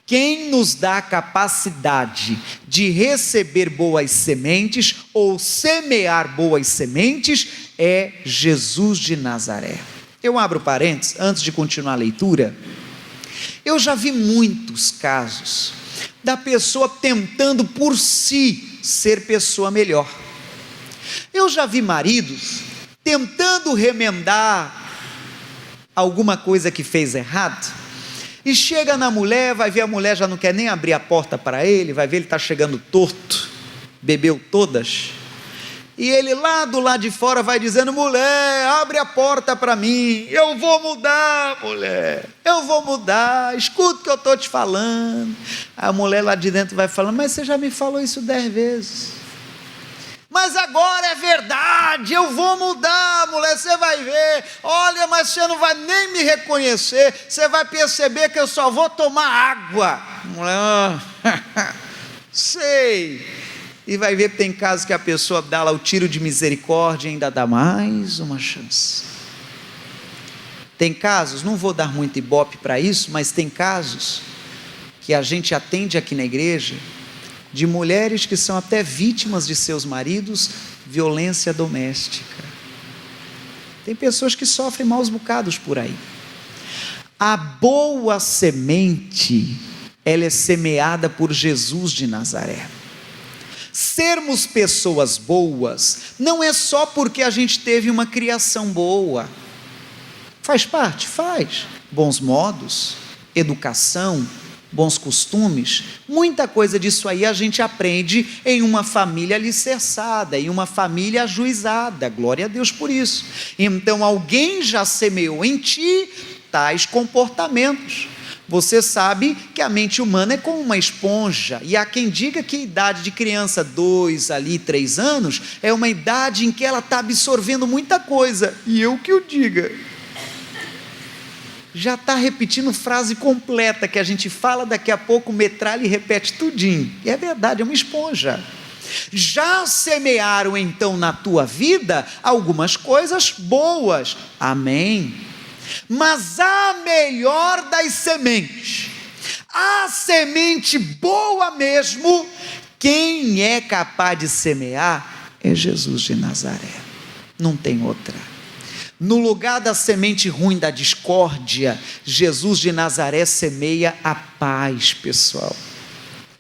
Quem nos dá a capacidade de receber boas sementes ou semear boas sementes é Jesus de Nazaré. Eu abro parênteses, antes de continuar a leitura. Eu já vi muitos casos da pessoa tentando por si ser pessoa melhor. Eu já vi maridos tentando remendar alguma coisa que fez errado, e chega na mulher, vai ver a mulher já não quer nem abrir a porta para ele, vai ver ele está chegando torto, bebeu todas, e ele lá do lado de fora vai dizendo: mulher, abre a porta para mim, eu vou mudar, mulher, eu vou mudar, escuta o que eu estou te falando. A mulher lá de dentro vai falando: mas você já me falou isso 10 vezes. Mas agora é verdade, eu vou mudar, mulher, você vai ver. Olha, mas você não vai nem me reconhecer, você vai perceber que eu só vou tomar água. Mulher, sei. E vai ver que tem casos que a pessoa dá lá o tiro de misericórdia e ainda dá mais uma chance. Tem casos, não vou dar muito ibope para isso, mas tem casos que a gente atende aqui na igreja, de mulheres que são até vítimas de seus maridos, violência doméstica. Tem pessoas que sofrem maus bocados por aí. A boa semente, ela é semeada por Jesus de Nazaré. Sermos pessoas boas, não é só porque a gente teve uma criação boa. Faz parte? Faz. Bons modos, educação, bons costumes, muita coisa disso aí a gente aprende em uma família alicerçada, em uma família ajuizada, glória a Deus por isso. Então alguém já semeou em ti tais comportamentos. Você sabe que a mente humana é como uma esponja, e há quem diga que a idade de criança, 2 ali, 3 anos, é uma idade em que ela está absorvendo muita coisa, e eu que o diga. Já está repetindo frase completa, que a gente fala, daqui a pouco metralha e repete tudinho, e é verdade, é uma esponja. Já semearam então na tua vida algumas coisas boas, amém, mas a melhor das sementes, a semente boa mesmo, quem é capaz de semear é Jesus de Nazaré, não tem outra. No lugar da semente ruim da discórdia, Jesus de Nazaré semeia a paz, pessoal.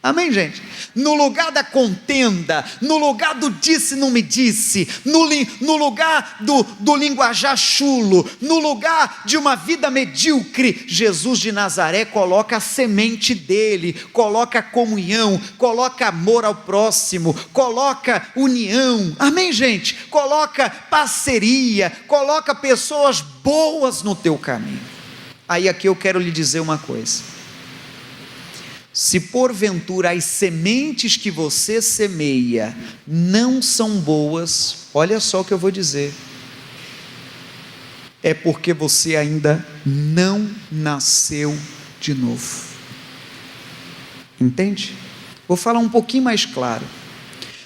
Amém, gente? No lugar da contenda, no lugar do disse não me disse, no lugar do linguajar chulo, no lugar de uma vida medíocre, Jesus de Nazaré coloca a semente dele, coloca comunhão, coloca amor ao próximo, coloca união, amém, gente? Coloca parceria, coloca pessoas boas no teu caminho. Aí aqui eu quero lhe dizer uma coisa: se porventura as sementes que você semeia não são boas, olha só o que eu vou dizer, é porque você ainda não nasceu de novo. Entende? Vou falar um pouquinho mais claro.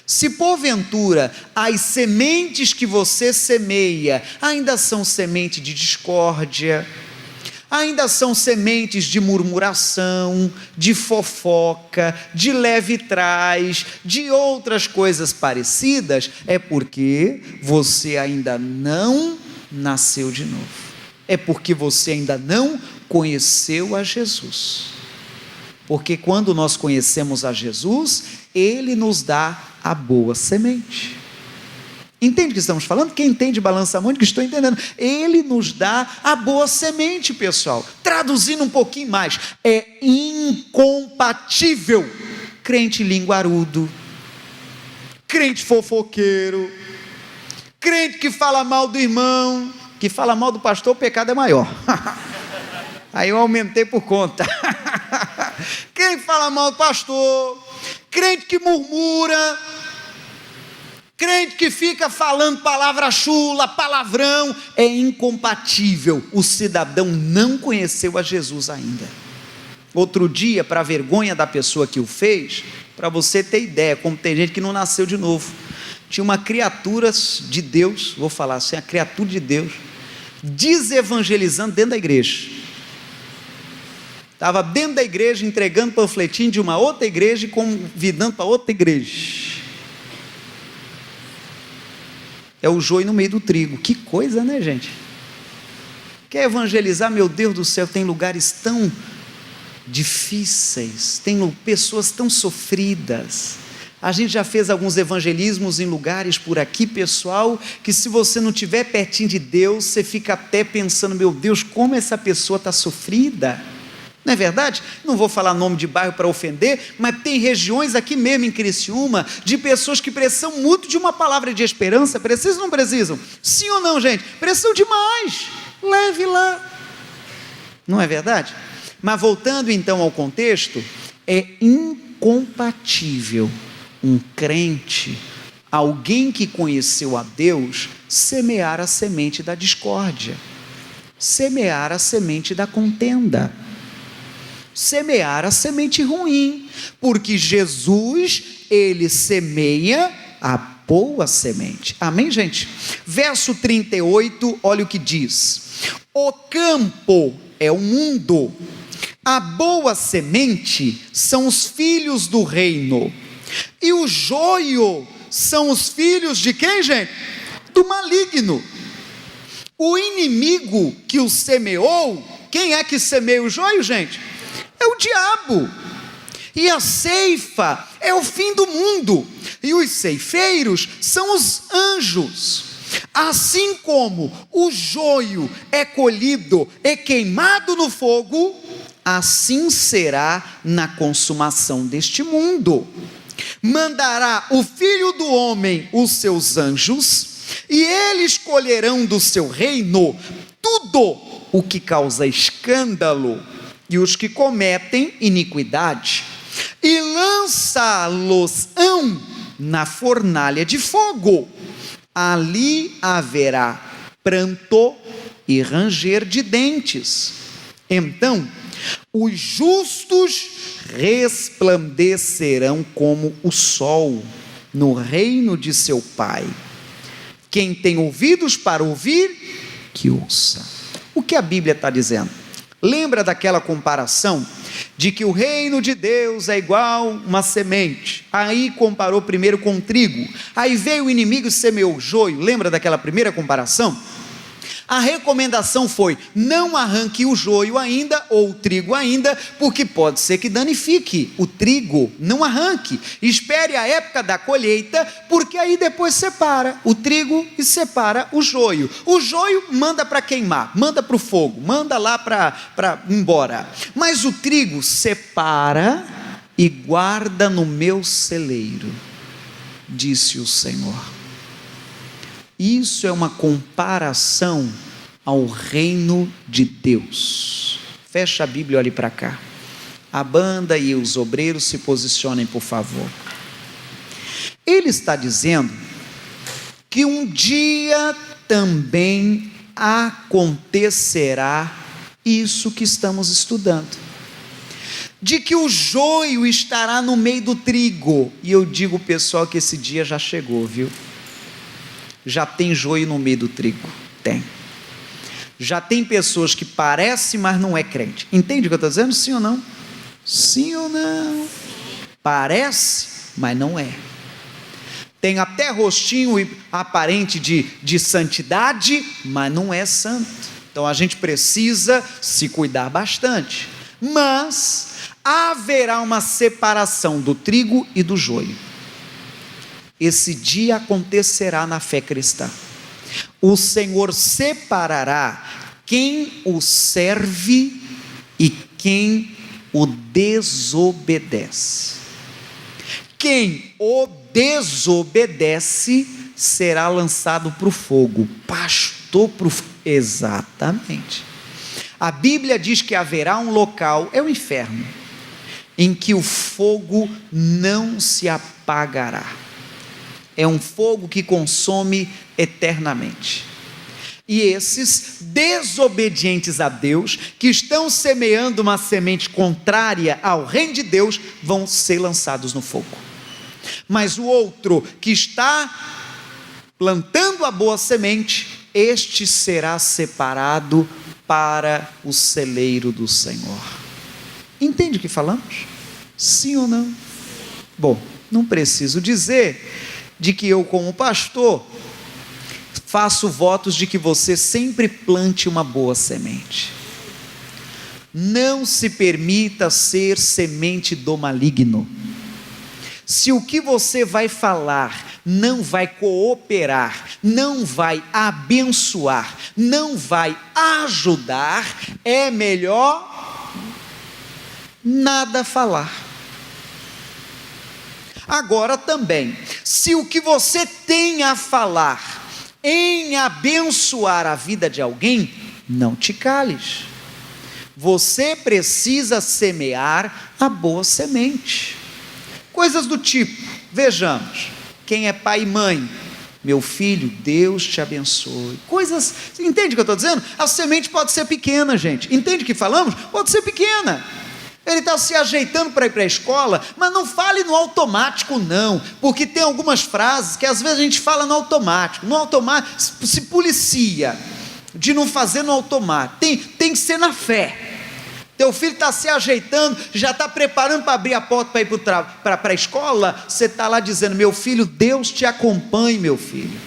Se porventura as sementes que você semeia ainda são semente de discórdia, ainda são sementes de murmuração, de fofoca, de leve trás, de outras coisas parecidas, é porque você ainda não nasceu de novo, é porque você ainda não conheceu a Jesus, porque quando nós conhecemos a Jesus, Ele nos dá a boa semente. Entende o que estamos falando? Quem entende, balança a mão, que estou entendendo. Ele nos dá a boa semente, pessoal. Traduzindo um pouquinho mais, é incompatível crente linguarudo, crente fofoqueiro, crente que fala mal do irmão, que fala mal do pastor, o pecado é maior. Aí eu aumentei por conta. Quem fala mal do pastor, crente que murmura, crente que fica falando palavra chula, palavrão, é incompatível. O cidadão não conheceu a Jesus ainda. Outro dia, para a vergonha da pessoa que o fez, para você ter ideia, como tem gente que não nasceu de novo, tinha uma criatura de Deus, vou falar assim, a criatura de Deus, desevangelizando dentro da igreja. Estava dentro da igreja entregando panfletinho de uma outra igreja e convidando para outra igreja. É o joio no meio do trigo. Que coisa, né, gente? Quer evangelizar? Meu Deus do céu, tem lugares tão difíceis, tem pessoas tão sofridas. A gente já fez alguns evangelismos em lugares por aqui, pessoal, que se você não estiver pertinho de Deus, você fica até pensando, meu Deus, como essa pessoa está sofrida. Não é verdade? Não vou falar nome de bairro para ofender, mas tem regiões aqui mesmo em Criciúma, de pessoas que precisam muito de uma palavra de esperança. Precisam ou não precisam? Sim ou não, gente? Precisam demais. Leve lá. Não é verdade? Mas voltando então ao contexto, é incompatível um crente, alguém que conheceu a Deus, semear a semente da discórdia, semear a semente da contenda, semear a semente ruim, porque Jesus, ele semeia a boa semente. Amém, gente? Verso 38, olha o que diz: o campo é o mundo, a boa semente são os filhos do reino, e o joio são os filhos de quem, gente? Do maligno. O inimigo que o semeou, quem é que semeia o joio, gente? É o diabo. E a ceifa é o fim do mundo, e os ceifeiros são os anjos. Assim como o joio é colhido e queimado no fogo, assim será na consumação deste mundo. Mandará o Filho do Homem os seus anjos, e eles colherão do seu reino tudo o que causa escândalo e os que cometem iniquidade, e lançá-los-ão na fornalha de fogo. Ali haverá pranto e ranger de dentes. Então os justos resplandecerão como o sol no reino de seu Pai. Quem tem ouvidos para ouvir, que ouça. O que a Bíblia está dizendo? Lembra daquela comparação de que o reino de Deus é igual uma semente? Aí comparou primeiro com trigo, aí veio o inimigo e semeou o joio. Lembra daquela primeira comparação? A recomendação foi: não arranque o joio ainda, ou o trigo ainda, porque pode ser que danifique o trigo. Não arranque, espere a época da colheita, porque aí depois separa o trigo e separa o joio. O joio manda para queimar, manda para o fogo, manda lá para embora, mas o trigo separa e guarda no meu celeiro, disse o Senhor. Isso é uma comparação ao reino de Deus. Fecha a Bíblia e olhe para cá. A banda e os obreiros se posicionem, por favor. Ele está dizendo que um dia também acontecerá isso que estamos estudando, de que o joio estará no meio do trigo. E eu digo, pessoal, que esse dia já chegou, viu? Já tem joio no meio do trigo, tem. Já tem pessoas que parecem, mas não é crente. Entende o que eu estou dizendo? Sim ou não? Sim ou não? Parece, mas não é. Tem até rostinho aparente de santidade, mas não é santo. Então a gente precisa se cuidar bastante. Mas haverá uma separação do trigo e do joio. Esse dia acontecerá na fé cristã. O Senhor separará quem o serve e quem o desobedece. Quem o desobedece será lançado para o fogo. Pastor, para o fogo. Exatamente. A Bíblia diz que haverá um local, é o inferno, em que o fogo não se apagará. É um fogo que consome eternamente. E esses desobedientes a Deus, que estão semeando uma semente contrária ao reino de Deus, vão ser lançados no fogo. Mas o outro que está plantando a boa semente, este será separado para o celeiro do Senhor. Entende o que falamos? Sim ou não? Bom, não preciso dizer de que eu, como pastor, faço votos de que você sempre plante uma boa semente. Não se permita ser semente do maligno. Se o que você vai falar não vai cooperar, não vai abençoar, não vai ajudar, é melhor nada falar. Agora também, se o que você tem a falar em abençoar a vida de alguém, não te cales. Você precisa semear a boa semente. Coisas do tipo, vejamos, quem é pai e mãe, meu filho, Deus te abençoe. Coisas, entende o que eu estou dizendo? A semente pode ser pequena, gente. Entende o que falamos? Pode ser pequena. Ele está se ajeitando para ir para a escola, mas não fale no automático não, porque tem algumas frases que às vezes a gente fala no automático se policia de não fazer no automático, tem que ser na fé. Teu filho está se ajeitando, já está preparando para abrir a porta para ir para a escola, você está lá dizendo, meu filho, Deus te acompanhe, meu filho.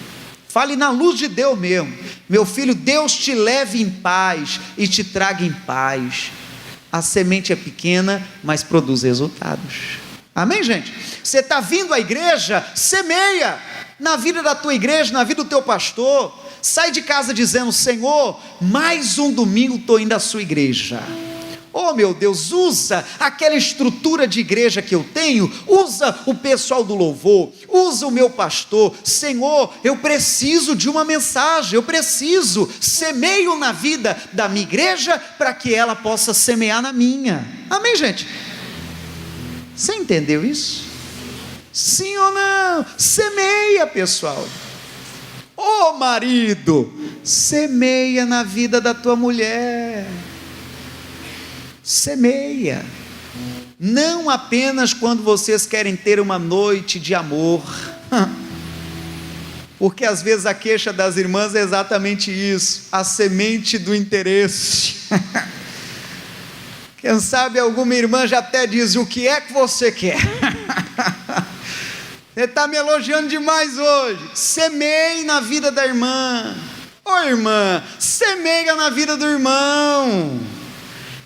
Fale na luz de Deus mesmo. Meu filho, Deus te leve em paz e te traga em paz. A semente é pequena, mas produz resultados. Amém, gente? Você está vindo à igreja, semeia na vida da tua igreja, na vida do teu pastor. Sai de casa dizendo, Senhor, mais um domingo estou indo à sua igreja. Oh meu Deus, usa aquela estrutura de igreja que eu tenho, usa o pessoal do louvor, usa o meu pastor. Senhor, eu preciso de uma mensagem, semeio na vida da minha igreja, para que ela possa semear na minha. Amém, gente? Você entendeu isso? Sim ou não? Semeia, pessoal. Oh marido, semeia na vida da tua mulher. Semeia, não apenas quando vocês querem ter uma noite de amor, porque às vezes a queixa das irmãs é exatamente isso, a semente do interesse. Quem sabe alguma irmã já até diz, o que é que você quer? Você está me elogiando demais hoje. Semeie na vida da irmã. Ô irmã, semeia na vida do irmão.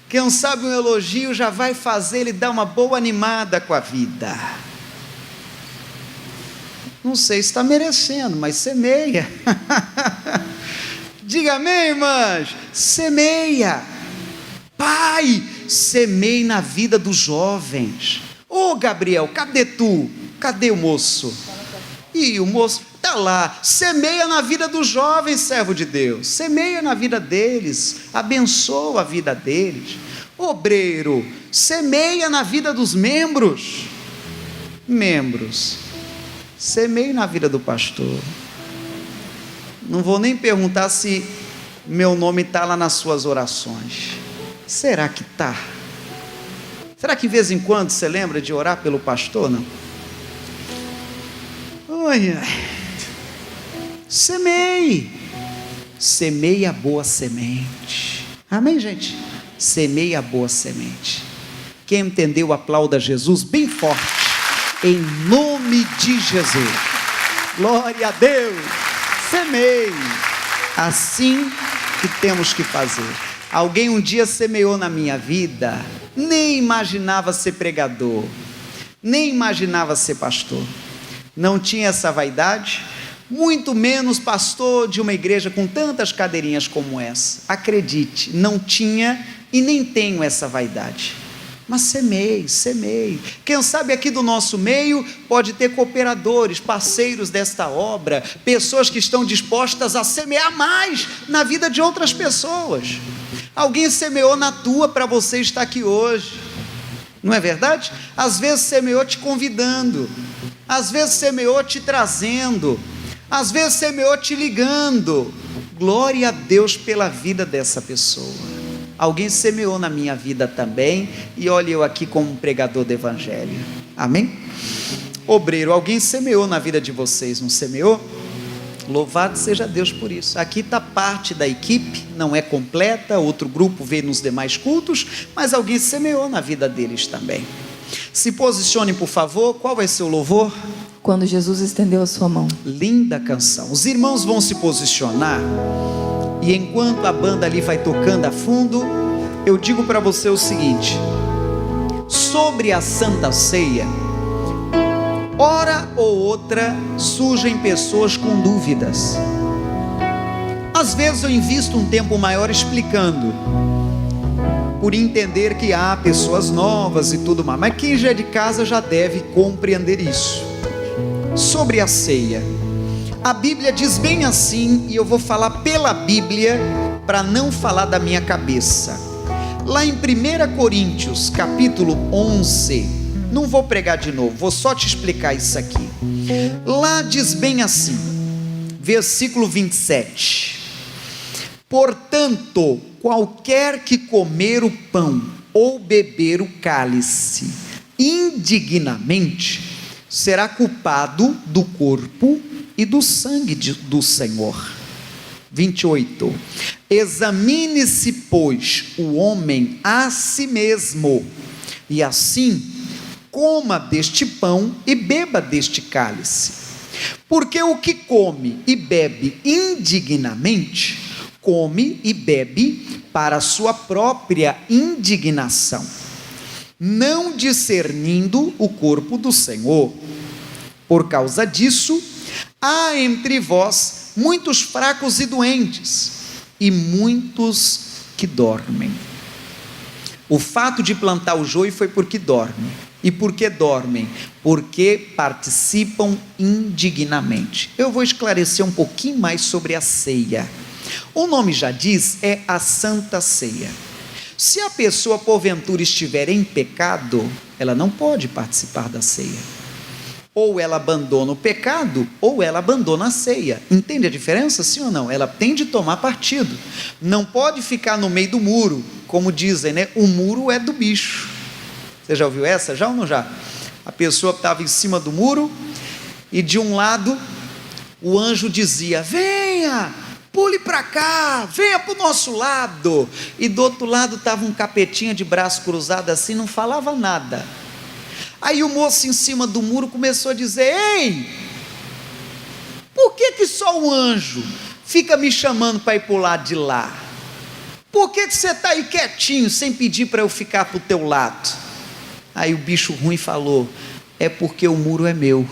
Quem sabe um elogio já vai fazer ele dar uma boa animada com a vida. Não sei se está merecendo, mas semeia. Diga amém, irmãs? Semeia. Pai, semeie na vida dos jovens. Ô Gabriel, cadê tu? Cadê o moço? E o moço está lá. Semeia na vida dos jovens, servo de Deus. Semeia na vida deles. Abençoa a vida deles. Obreiro, semeia na vida dos membros. Membros, semeia na vida do pastor. Não vou nem perguntar se meu nome está lá nas suas orações. Será que está? Será que de vez em quando você lembra de orar pelo pastor? Não? Olha, semeie a boa semente. Amém, gente? Semeie a boa semente. Quem entendeu, aplauda Jesus bem forte, em nome de Jesus. Glória a Deus. Semeie. Assim que temos que fazer. Alguém um dia semeou na minha vida, nem imaginava ser pregador, nem imaginava ser pastor, não tinha essa vaidade, muito menos pastor de uma igreja com tantas cadeirinhas como essa. Acredite, não tinha e nem tenho essa vaidade, mas semeie. Quem sabe aqui do nosso meio pode ter cooperadores, parceiros desta obra, pessoas que estão dispostas a semear mais na vida de outras pessoas. Alguém semeou na tua para você estar aqui hoje, não é verdade? Às vezes semeou te convidando, às vezes semeou te trazendo, às vezes semeou te ligando. Glória a Deus pela vida dessa pessoa. Alguém semeou na minha vida também, e olha eu aqui como um pregador do evangelho. Amém? Obreiro, alguém semeou na vida de vocês, não semeou? Louvado seja Deus por isso. Aqui está parte da equipe, não é completa, outro grupo veio nos demais cultos, mas alguém semeou na vida deles também. Se posicione, por favor. Qual vai ser o louvor? Quando Jesus estendeu a sua mão. Linda canção. Os irmãos vão se posicionar, e enquanto a banda ali vai tocando a fundo, eu digo para você o seguinte: sobre a Santa Ceia, hora ou outra surgem pessoas com dúvidas. Às vezes eu invisto um tempo maior explicando, por entender que há pessoas novas e tudo mais, mas quem já é de casa já deve compreender isso. Sobre a ceia, a Bíblia diz bem assim, e eu vou falar pela Bíblia para não falar da minha cabeça. Lá em 1 Coríntios capítulo 11, não vou pregar de novo, vou só te explicar isso aqui. Lá diz bem assim, versículo 27: portanto, qualquer que comer o pão ou beber o cálice indignamente, será culpado do corpo e do sangue do Senhor. 28: examine-se, pois, o homem a si mesmo, e assim coma deste pão e beba deste cálice. Porque o que come e bebe indignamente, come e bebe para a sua própria indignação, não discernindo o corpo do Senhor. Por causa disso, há entre vós muitos fracos e doentes, e muitos que dormem. O fato de plantar o joio foi porque dormem. E por que dormem? Porque participam indignamente. Eu vou esclarecer um pouquinho mais sobre a ceia. O nome já diz, é a Santa Ceia. Se a pessoa porventura estiver em pecado, ela não pode participar da ceia. Ou ela abandona o pecado, ou ela abandona a ceia. Entende a diferença, sim ou não? Ela tem de tomar partido. Não pode ficar no meio do muro, como dizem, né? O muro é do bicho. Você já ouviu essa? Já ou não já? A pessoa estava em cima do muro, e de um lado, o anjo dizia: venha, pule para cá, venha para o nosso lado. E do outro lado estava um capetinha de braço cruzado assim, não falava nada. Aí o moço em cima do muro começou a dizer: ei, por que só o anjo fica me chamando para ir para o lado de lá? Por que você está aí quietinho, sem pedir para eu ficar para o teu lado? Aí o bicho ruim falou: é porque o muro é meu.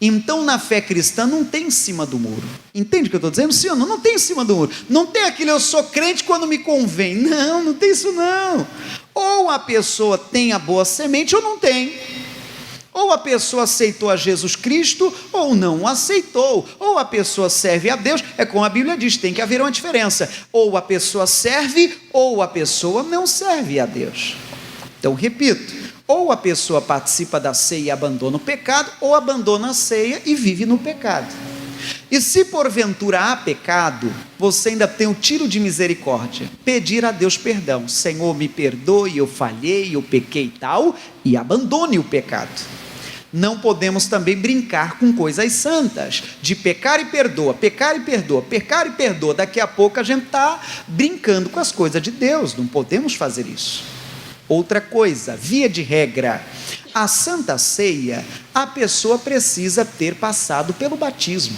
Então na fé cristã não tem em cima do muro. Entende o que eu estou dizendo? Sim ou não? Não tem em cima do muro. Não tem aquele eu sou crente quando me convém. Não, não tem isso não. Ou a pessoa tem a boa semente ou não tem. Ou a pessoa aceitou a Jesus Cristo ou não aceitou. Ou a pessoa serve a Deus. É como a Bíblia diz, tem que haver uma diferença. Ou a pessoa serve ou a pessoa não serve a Deus. Então repito, ou a pessoa participa da ceia e abandona o pecado, ou abandona a ceia e vive no pecado. E se porventura há pecado, você ainda tem um tiro de misericórdia, pedir a Deus perdão. Senhor, me perdoe, eu falhei, eu pequei e tal, e abandone o pecado. Não podemos também brincar com coisas santas, de pecar e perdoa, pecar e perdoa, pecar e perdoa. Daqui a pouco a gente está brincando com as coisas de Deus, não podemos fazer isso. Outra coisa, via de regra, a Santa Ceia, a pessoa precisa ter passado pelo batismo.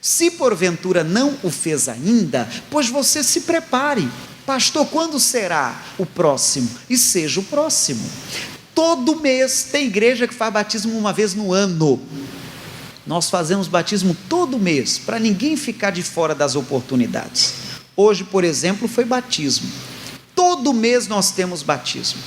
Se porventura não o fez ainda, pois você se prepare. Pastor, quando será o próximo? E seja o próximo. Todo mês, tem igreja que faz batismo uma vez no ano. Nós fazemos batismo todo mês, para ninguém ficar de fora das oportunidades. Hoje, por exemplo, foi batismo. Todo mês nós temos batismo.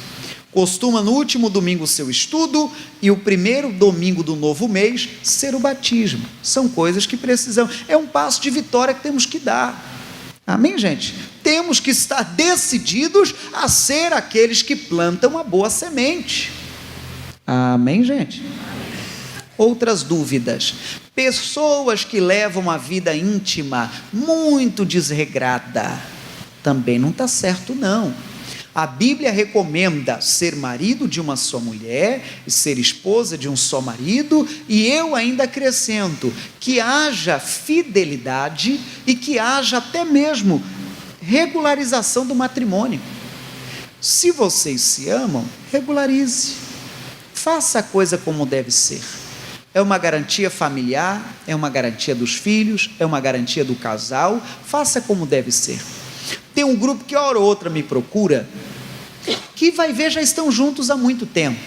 Costuma no último domingo ser o estudo e o primeiro domingo do novo mês ser o batismo. São coisas que precisamos, é um passo de vitória que temos que dar. Amém, gente? Temos que estar decididos a ser aqueles que plantam a boa semente. Amém, gente? Outras dúvidas. Pessoas que levam uma vida íntima muito desregrada, também não está certo não. A Bíblia recomenda ser marido de uma só mulher, ser esposa de um só marido, e eu ainda acrescento que haja fidelidade e que haja até mesmo regularização do matrimônio. Se vocês se amam, regularize, faça a coisa como deve ser. É uma garantia familiar, é uma garantia dos filhos, é uma garantia do casal, faça como deve ser. Tem um grupo que hora ou outra me procura, que vai ver já estão juntos há muito tempo.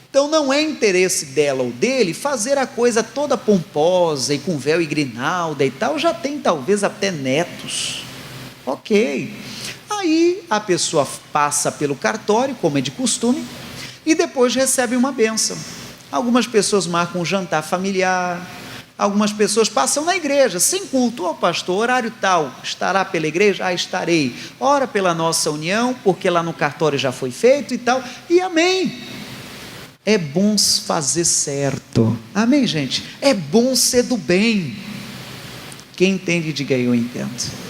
Então não é interesse dela ou dele fazer a coisa toda pomposa e com véu e grinalda e tal, já tem talvez até netos. Ok. Aí a pessoa passa pelo cartório, como é de costume, e depois recebe uma bênção. Algumas pessoas marcam um jantar familiar, algumas pessoas passam na igreja, sem culto. Ô pastor, horário tal, estará pela igreja? Ah, estarei. Ora pela nossa união, porque lá no cartório já foi feito e tal, e amém. É bom fazer certo, amém, gente? É bom ser do bem. Quem entende, diga eu entendo.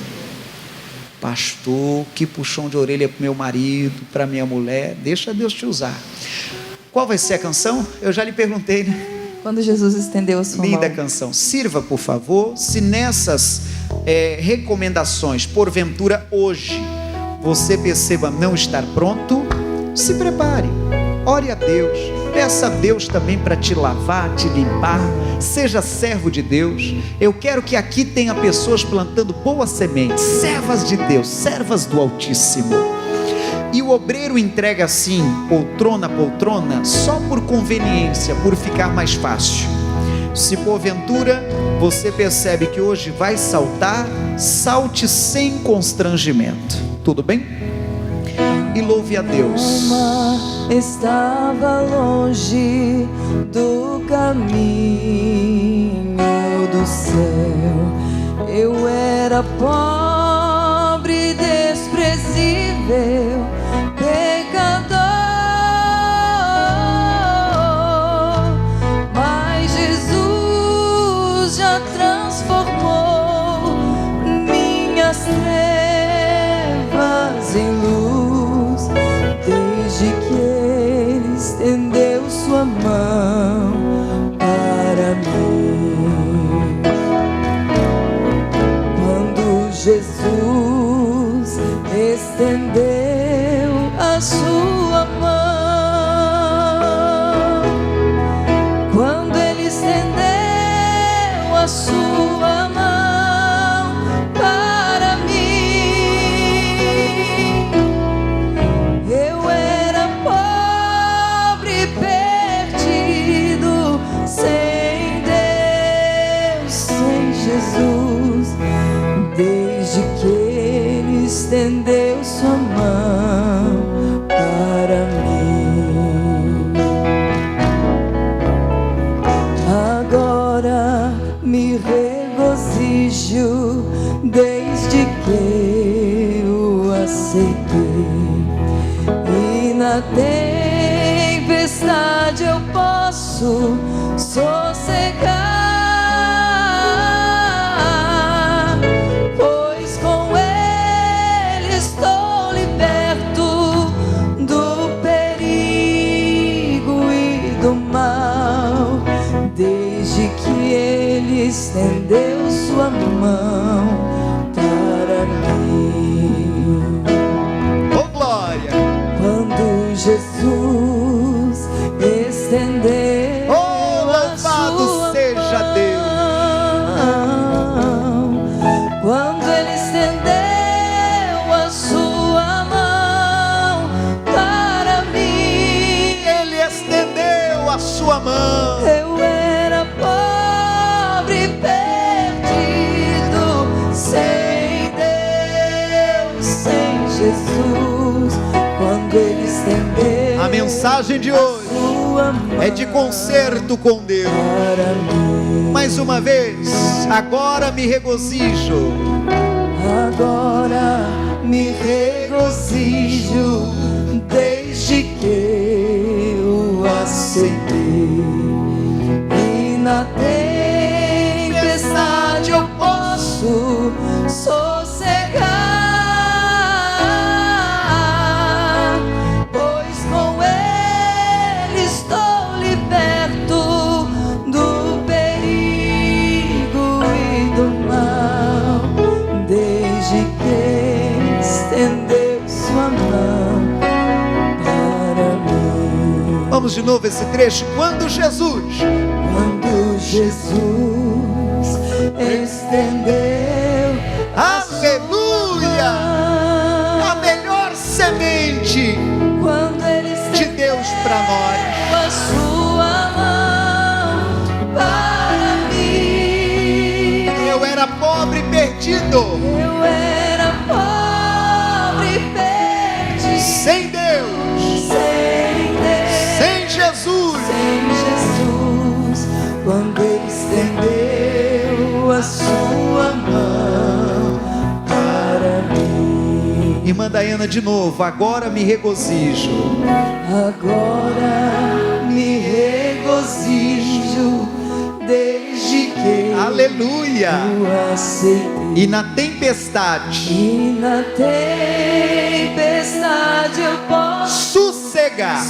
Pastor, que puxão de orelha para o meu marido, para minha mulher, deixa Deus te usar. Qual vai ser a canção? Eu já lhe perguntei, né? Quando Jesus estendeu a sua mão. Linda canção. Sirva, por favor. Se nessas recomendações, porventura hoje, você perceba não estar pronto, se prepare. Ore a Deus. Peça a Deus também para te lavar, te limpar. Seja servo de Deus. Eu quero que aqui tenha pessoas plantando boas sementes, servas de Deus, servas do Altíssimo. E o obreiro entrega assim, poltrona a poltrona, só por conveniência, por ficar mais fácil. Se porventura você percebe que hoje vai saltar, salte sem constrangimento. Tudo bem? E louve a Deus. Estava longe do caminho do céu. Eu era pobre, desprezível, pecador, mas Jesus já transformou minhas trevas em luz, desde que Ele estendeu sua mão para mim. Quando Jesus estendeu a sua mão, quando Ele estendeu a sua mão para mim, eu era pobre, perdido, sem Deus, sem Jesus, desde que Ele estendeu sua mão para mim. Agora me regozijo desde que eu aceitei, e na tempestade eu posso sossegar, pois com Ele estou liberto do perigo e do mal, desde que Ele estendeu sua mão para mim. Oh glória! Quando Jesus estendeu louvado seja Deus! Quando Ele estendeu a sua mão para mim, Ele estendeu a sua mão. eu era pobre, perdido, sem Deus, sem Jesus. Quando Ele estendeu A mensagem de hoje sua mão é de concerto com Deus. para mim, Mais uma vez, agora me regozijo. agora me regozijo desde que eu aceitei, e na tempestade eu posso sossegar, Vamos de novo esse trecho. Quando Jesus estendeu aleluia, a melhor semente quando Ele de Deus para nós. a sua mão para mim. Eu era pobre e perdido, Eu era pobre e perdido, sem Deus, sem Jesus. Quando Ele estendeu a sua mão para mim. Irmã Daiana, de novo. Agora me regozijo. Agora me regozijo desde que Aleluia. eu aceitei. E na tempestade, E na tempestade eu posso sossegar,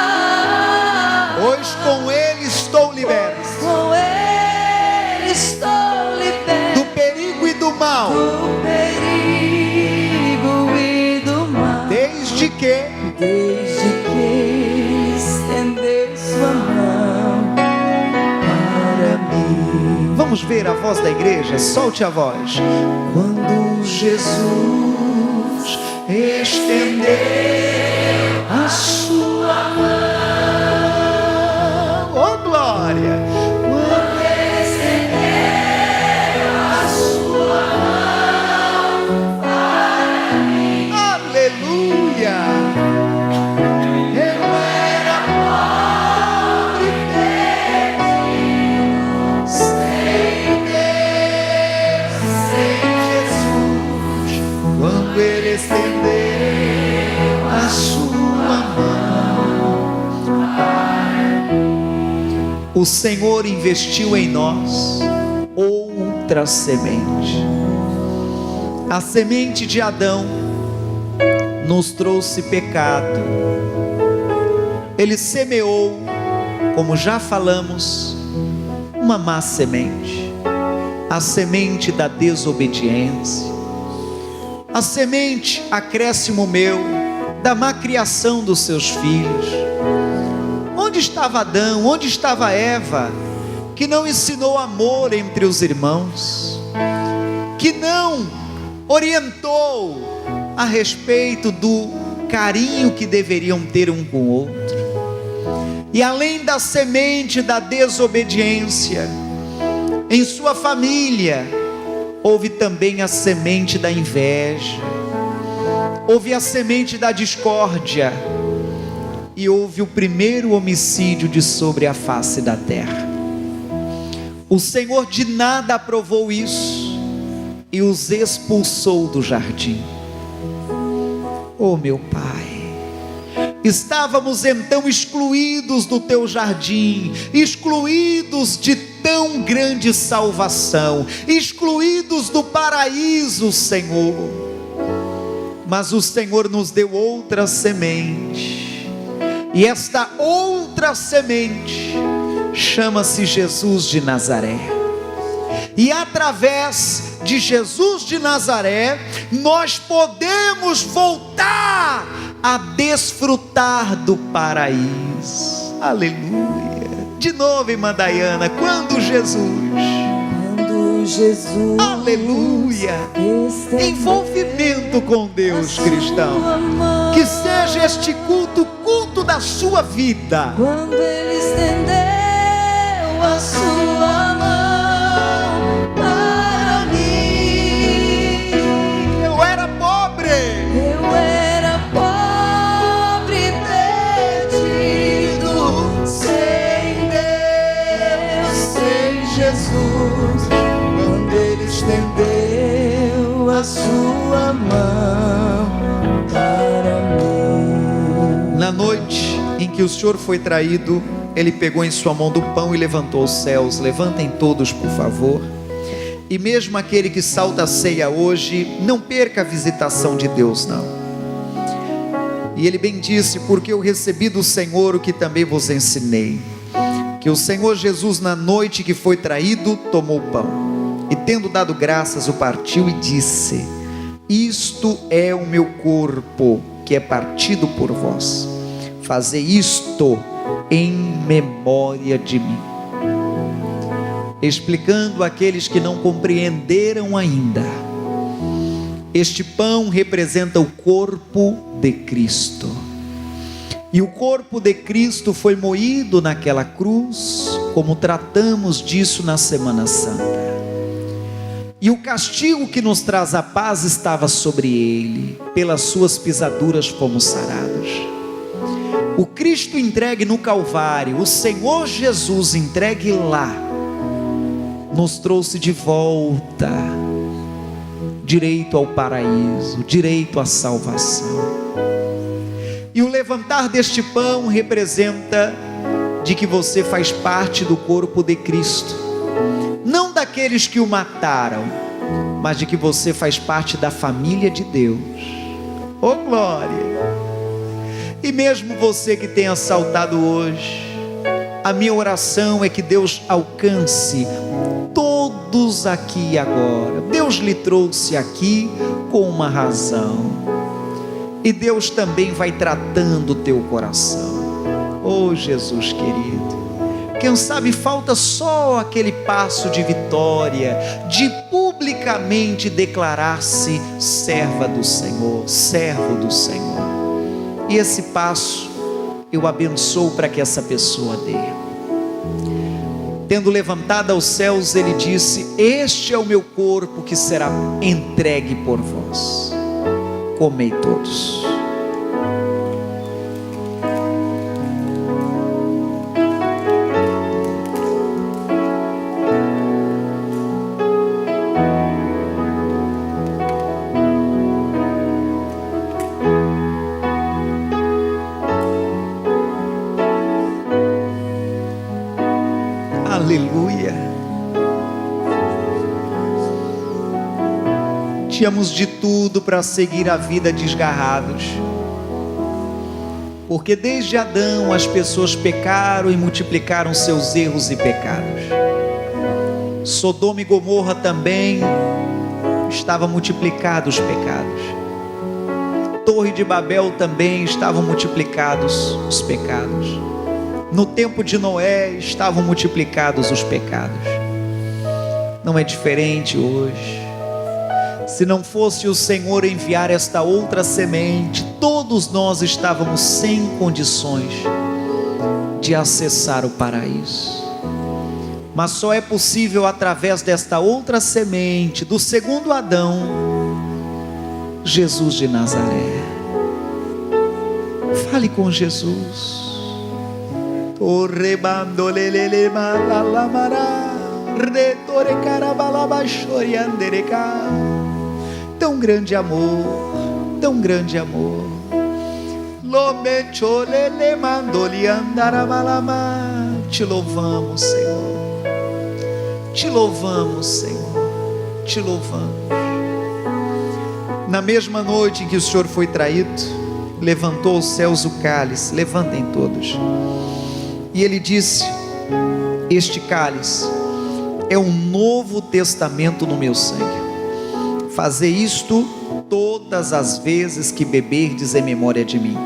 sossegar, pois com Ele estou liberto com Ele estou liberto do perigo e do mal, do perigo e do mal, desde que Ele estendeu sua mão para mim. Vamos ver a voz da igreja? Solte a voz. Quando Jesus estendeu a sua mão, Oh, glória! quando Ele estendeu a sua mão para mim, Aleluia! eu era pobre e perdido, sem Deus, sem Jesus. Quando Ele estendeu A sua mão, o Senhor investiu em nós outra semente. A semente de Adão nos trouxe pecado. Ele semeou, como já falamos, uma má semente, a semente da desobediência, a semente, acréscimo meu, da má criação dos seus filhos. Onde estava Adão? Onde estava Eva? Que não ensinou amor entre os irmãos, que não orientou a respeito do carinho que deveriam ter um com o outro. E além da semente da desobediência, em sua família houve também a semente da inveja, houve a semente da discórdia, e houve o primeiro homicídio de sobre a face da terra. O Senhor de nada aprovou isso e os expulsou do jardim. Oh, meu Pai, estávamos então excluídos do teu jardim, excluídos de tão grande salvação, excluídos do paraíso, Senhor. Mas o Senhor nos deu outra semente, e esta outra semente chama-se Jesus de Nazaré. E através de Jesus de Nazaré, nós podemos voltar a desfrutar do paraíso. Aleluia. De novo, irmã Daiana, quando Jesus, aleluia, envolvimento com Deus, cristão, que seja este culto, culto da sua vida. quando Ele estendeu a sua mão para mim, Eu era pobre, eu era pobre e perdido, sem Deus, sem Jesus. Quando Ele estendeu a sua mão para mim. na noite em que o Senhor foi traído, Ele pegou em sua mão do pão e levantou os céus. Levantem todos, por favor. E mesmo aquele que salta a ceia hoje, não perca a visitação de Deus, não. E Ele bem disse: porque eu recebi do Senhor o que também vos ensinei, que o Senhor Jesus, na noite que foi traído, tomou o pão, e tendo dado graças, o partiu e disse: isto é o meu corpo, que é partido por vós. Fazei isto em memória de mim. Explicando àqueles que não compreenderam ainda, este pão representa o corpo de Cristo. E o corpo de Cristo foi moído naquela cruz, como tratamos disso na Semana Santa. E o castigo que nos traz a paz estava sobre ele, pelas suas pisaduras fomos sarados. O Cristo entregue no Calvário, o Senhor Jesus entregue lá, nos trouxe de volta direito ao paraíso, direito à salvação. E o levantar deste pão representa de que você faz parte do corpo de Cristo, não daqueles que o mataram, mas de que você faz parte da família de Deus. Oh glória! E mesmo você que tem assaltado hoje, a minha oração é que Deus alcance todos aqui agora. Deus lhe trouxe aqui com uma razão, e Deus também vai tratando o teu coração. Oh Jesus querido, quem sabe falta só aquele passo de vitória, de publicamente declarar-se serva do Senhor, servo do Senhor. E esse passo eu abençoo para que essa pessoa dê. Tendo levantado aos céus, ele disse: este é o meu corpo que será entregue por vós. Comei todos. Aleluia. Tínhamos de tudo para seguir a vida desgarrados, porque desde Adão as pessoas pecaram e multiplicaram seus erros e pecados. Sodoma e Gomorra também estavam multiplicados os pecados. Torre de Babel também estavam multiplicados os pecados. No tempo de Noé estavam multiplicados os pecados. Não é diferente hoje. Se não fosse o Senhor enviar esta outra semente, todos nós estávamos sem condições de acessar o paraíso. Mas só é possível através desta outra semente, do segundo Adão, Jesus de Nazaré. Fale com Jesus. Tão grande amor, tão grande amor. Te louvamos, Senhor. Te louvamos, Senhor. Te louvamos. Na mesma noite em que o Senhor foi traído, levantou aos céus o cálice. Levantem todos. E ele disse: este cálice é um novo testamento no meu sangue. Fazei isto todas as vezes que beberdes em memória de mim.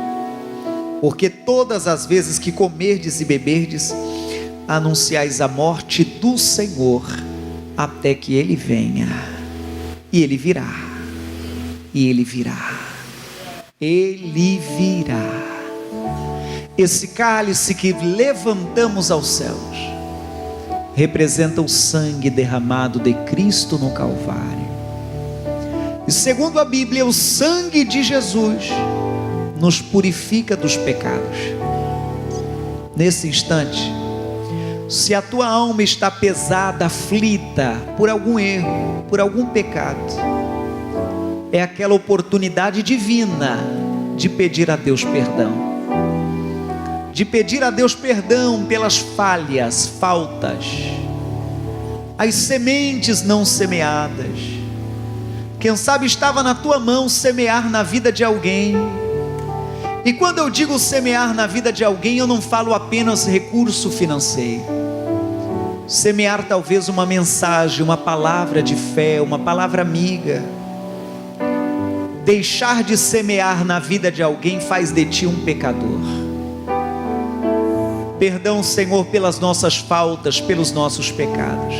Porque todas as vezes que comerdes e beberdes, anunciais a morte do Senhor, até que Ele venha. E Ele virá. E Ele virá. Ele virá. Esse cálice que levantamos aos céus representa o sangue derramado de Cristo no Calvário. E segundo a Bíblia, o sangue de Jesus nos purifica dos pecados. Nesse instante, se a tua alma está pesada, aflita por algum erro, por algum pecado, é aquela oportunidade divina de pedir a Deus perdão. De pedir a Deus perdão pelas falhas, faltas, as sementes não semeadas. Quem sabe estava na tua mão semear na vida de alguém. E quando eu digo semear na vida de alguém, eu não falo apenas recurso financeiro. Semear talvez uma mensagem, uma palavra de fé, uma palavra amiga. Deixar de semear na vida de alguém faz de ti um pecador. Perdão, Senhor, pelas nossas faltas, pelos nossos pecados.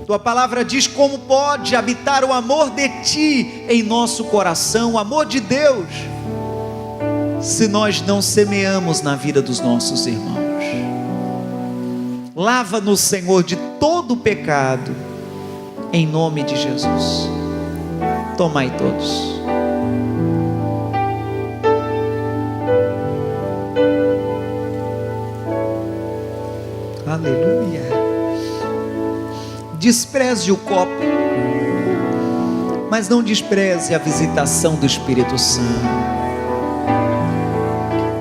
Tua palavra diz como pode habitar o amor de Ti em nosso coração, o amor de Deus, se nós não semeamos na vida dos nossos irmãos. Lava-nos, Senhor, de todo o pecado, em nome de Jesus. Tomai todos. Aleluia. Despreze o copo, mas não despreze a visitação do Espírito Santo.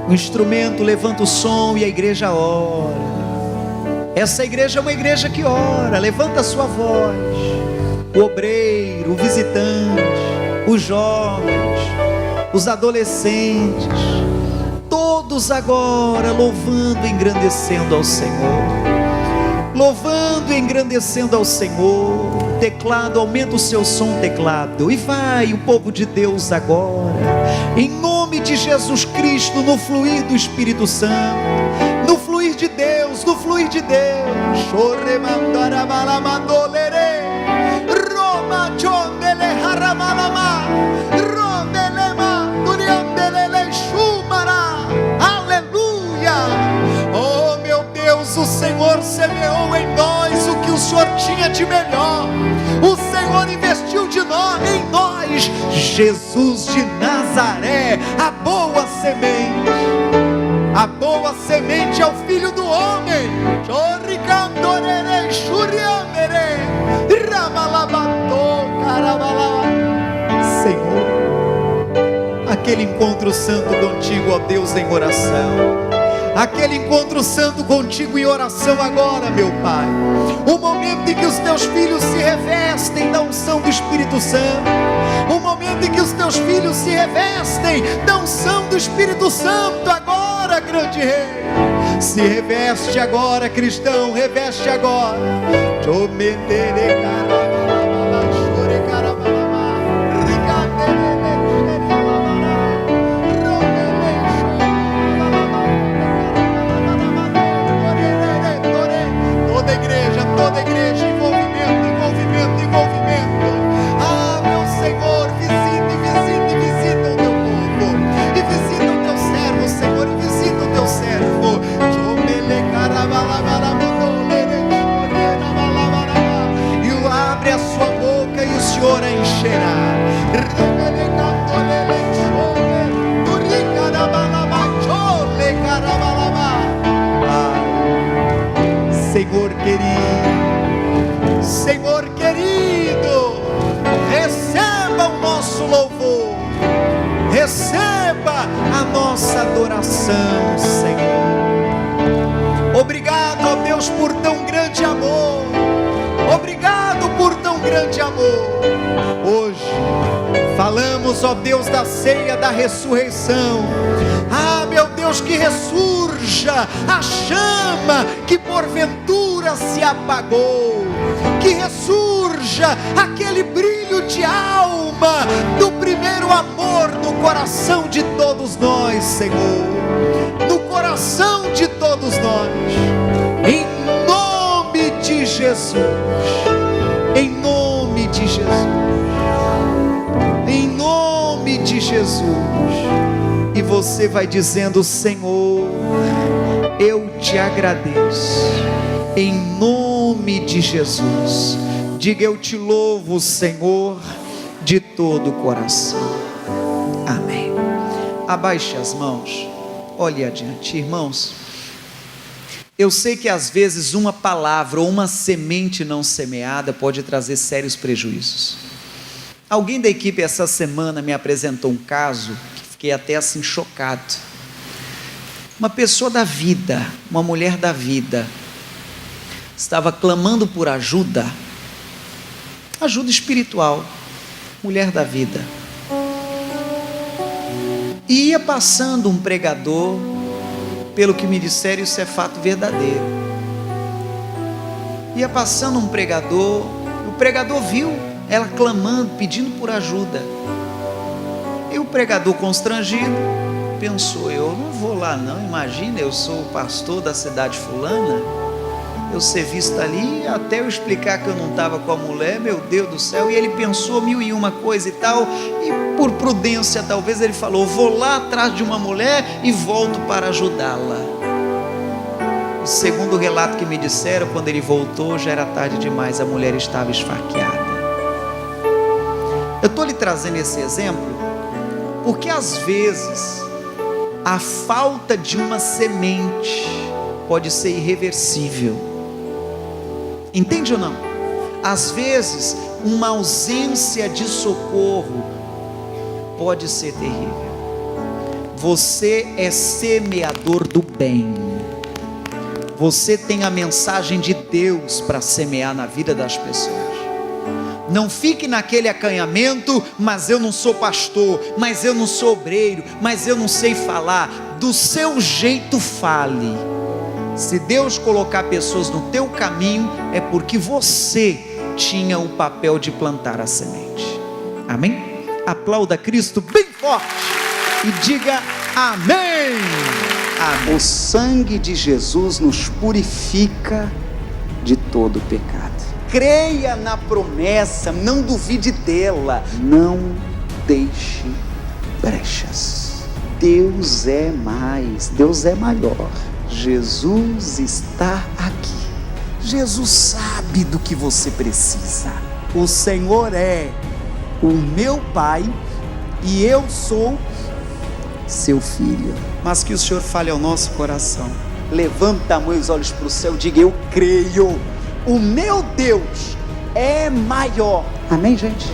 O instrumento levanta o som e a igreja ora. Essa igreja é uma igreja que ora. Levanta a sua voz. O obreiro, o visitante, os jovens, os adolescentes, todos agora louvando e engrandecendo ao Senhor. Louvando e engrandecendo ao Senhor. Teclado, aumenta o seu som, teclado. E vai o povo de Deus agora, em nome de Jesus Cristo, no fluir do Espírito Santo, no fluir de Deus, no fluir de Deus. Aleluia. Oh meu Deus, o Senhor semeou em nós o que o Senhor tinha de melhor. O Senhor investiu em nós Jesus de Nazaré, a boa semente. A boa semente é o Filho do Homem. Senhor, aquele encontro santo contigo, ó Deus, em oração. Aquele encontro santo contigo em oração agora, meu Pai. O momento em que os teus filhos se revestem da unção do Espírito Santo. O momento em que os teus filhos se revestem da unção do Espírito Santo agora, grande Rei. Se reveste agora, cristão, reveste agora. Toda igreja, envolvimento. Ah, meu Senhor, visita o teu povo. E visita o teu servo, Senhor, e visita o teu servo. E abre a sua boca e o Senhor a encherá. Senhor querido, receba o nosso louvor, receba a nossa adoração, Senhor. Obrigado, ó Deus, por tão grande amor. Obrigado por tão grande amor. Hoje falamos, ó Deus, da ceia da ressurreição. Ah, meu Deus, que ressurja a chama que porventura se apagou. Que ressurja aquele brilho de alma do primeiro amor no coração de todos nós, Senhor. No coração de todos nós. Em nome de Jesus. Em nome de Jesus. Em nome de Jesus. E você vai dizendo: Senhor, eu te agradeço. Em nome de Jesus. Diga: eu te louvo, Senhor, de todo o coração. Amém. Abaixe as mãos. Olhe adiante, irmãos. Eu sei que às vezes uma palavra ou uma semente não semeada pode trazer sérios prejuízos. Alguém da equipe essa semana me apresentou um caso que fiquei até assim chocado. Uma pessoa da vida, uma mulher da vida, estava clamando por ajuda espiritual, mulher da vida. E ia passando um pregador, pelo que me disseram, isso é fato verdadeiro. Ia passando um pregador, o pregador viu ela clamando, pedindo por ajuda. E o pregador, constrangido, pensou, eu não vou lá não, imagina, eu sou o pastor da cidade fulana, eu ser visto ali, até eu explicar que eu não estava com a mulher, meu Deus do céu. E ele pensou 1001 coisa e tal, e por prudência talvez ele falou, vou lá atrás de uma mulher e volto para ajudá-la. Segundo o relato que me disseram, quando ele voltou já era tarde demais, a mulher estava esfaqueada. Eu estou lhe trazendo esse exemplo porque às vezes a falta de uma semente pode ser irreversível. Entende ou não? Às vezes uma ausência de socorro pode ser terrível. Você é semeador do bem. Você tem a mensagem de Deus para semear na vida das pessoas. Não fique naquele acanhamento, mas eu não sou pastor, mas eu não sou obreiro, mas eu não sei falar. Do seu jeito fale. Se Deus colocar pessoas no teu caminho, é porque você tinha o papel de plantar a semente. Amém? Aplauda Cristo bem forte e diga amém. Amém. O sangue de Jesus nos purifica de todo pecado. Creia na promessa, não duvide dela. Não deixe brechas. Deus é mais, Deus é maior. Jesus está aqui. Jesus sabe do que você precisa. O Senhor é o meu Pai e eu sou seu filho. Mas que o Senhor fale ao nosso coração. Levanta os olhos para o céu e diga, eu creio. O meu Deus é maior. Amém, gente?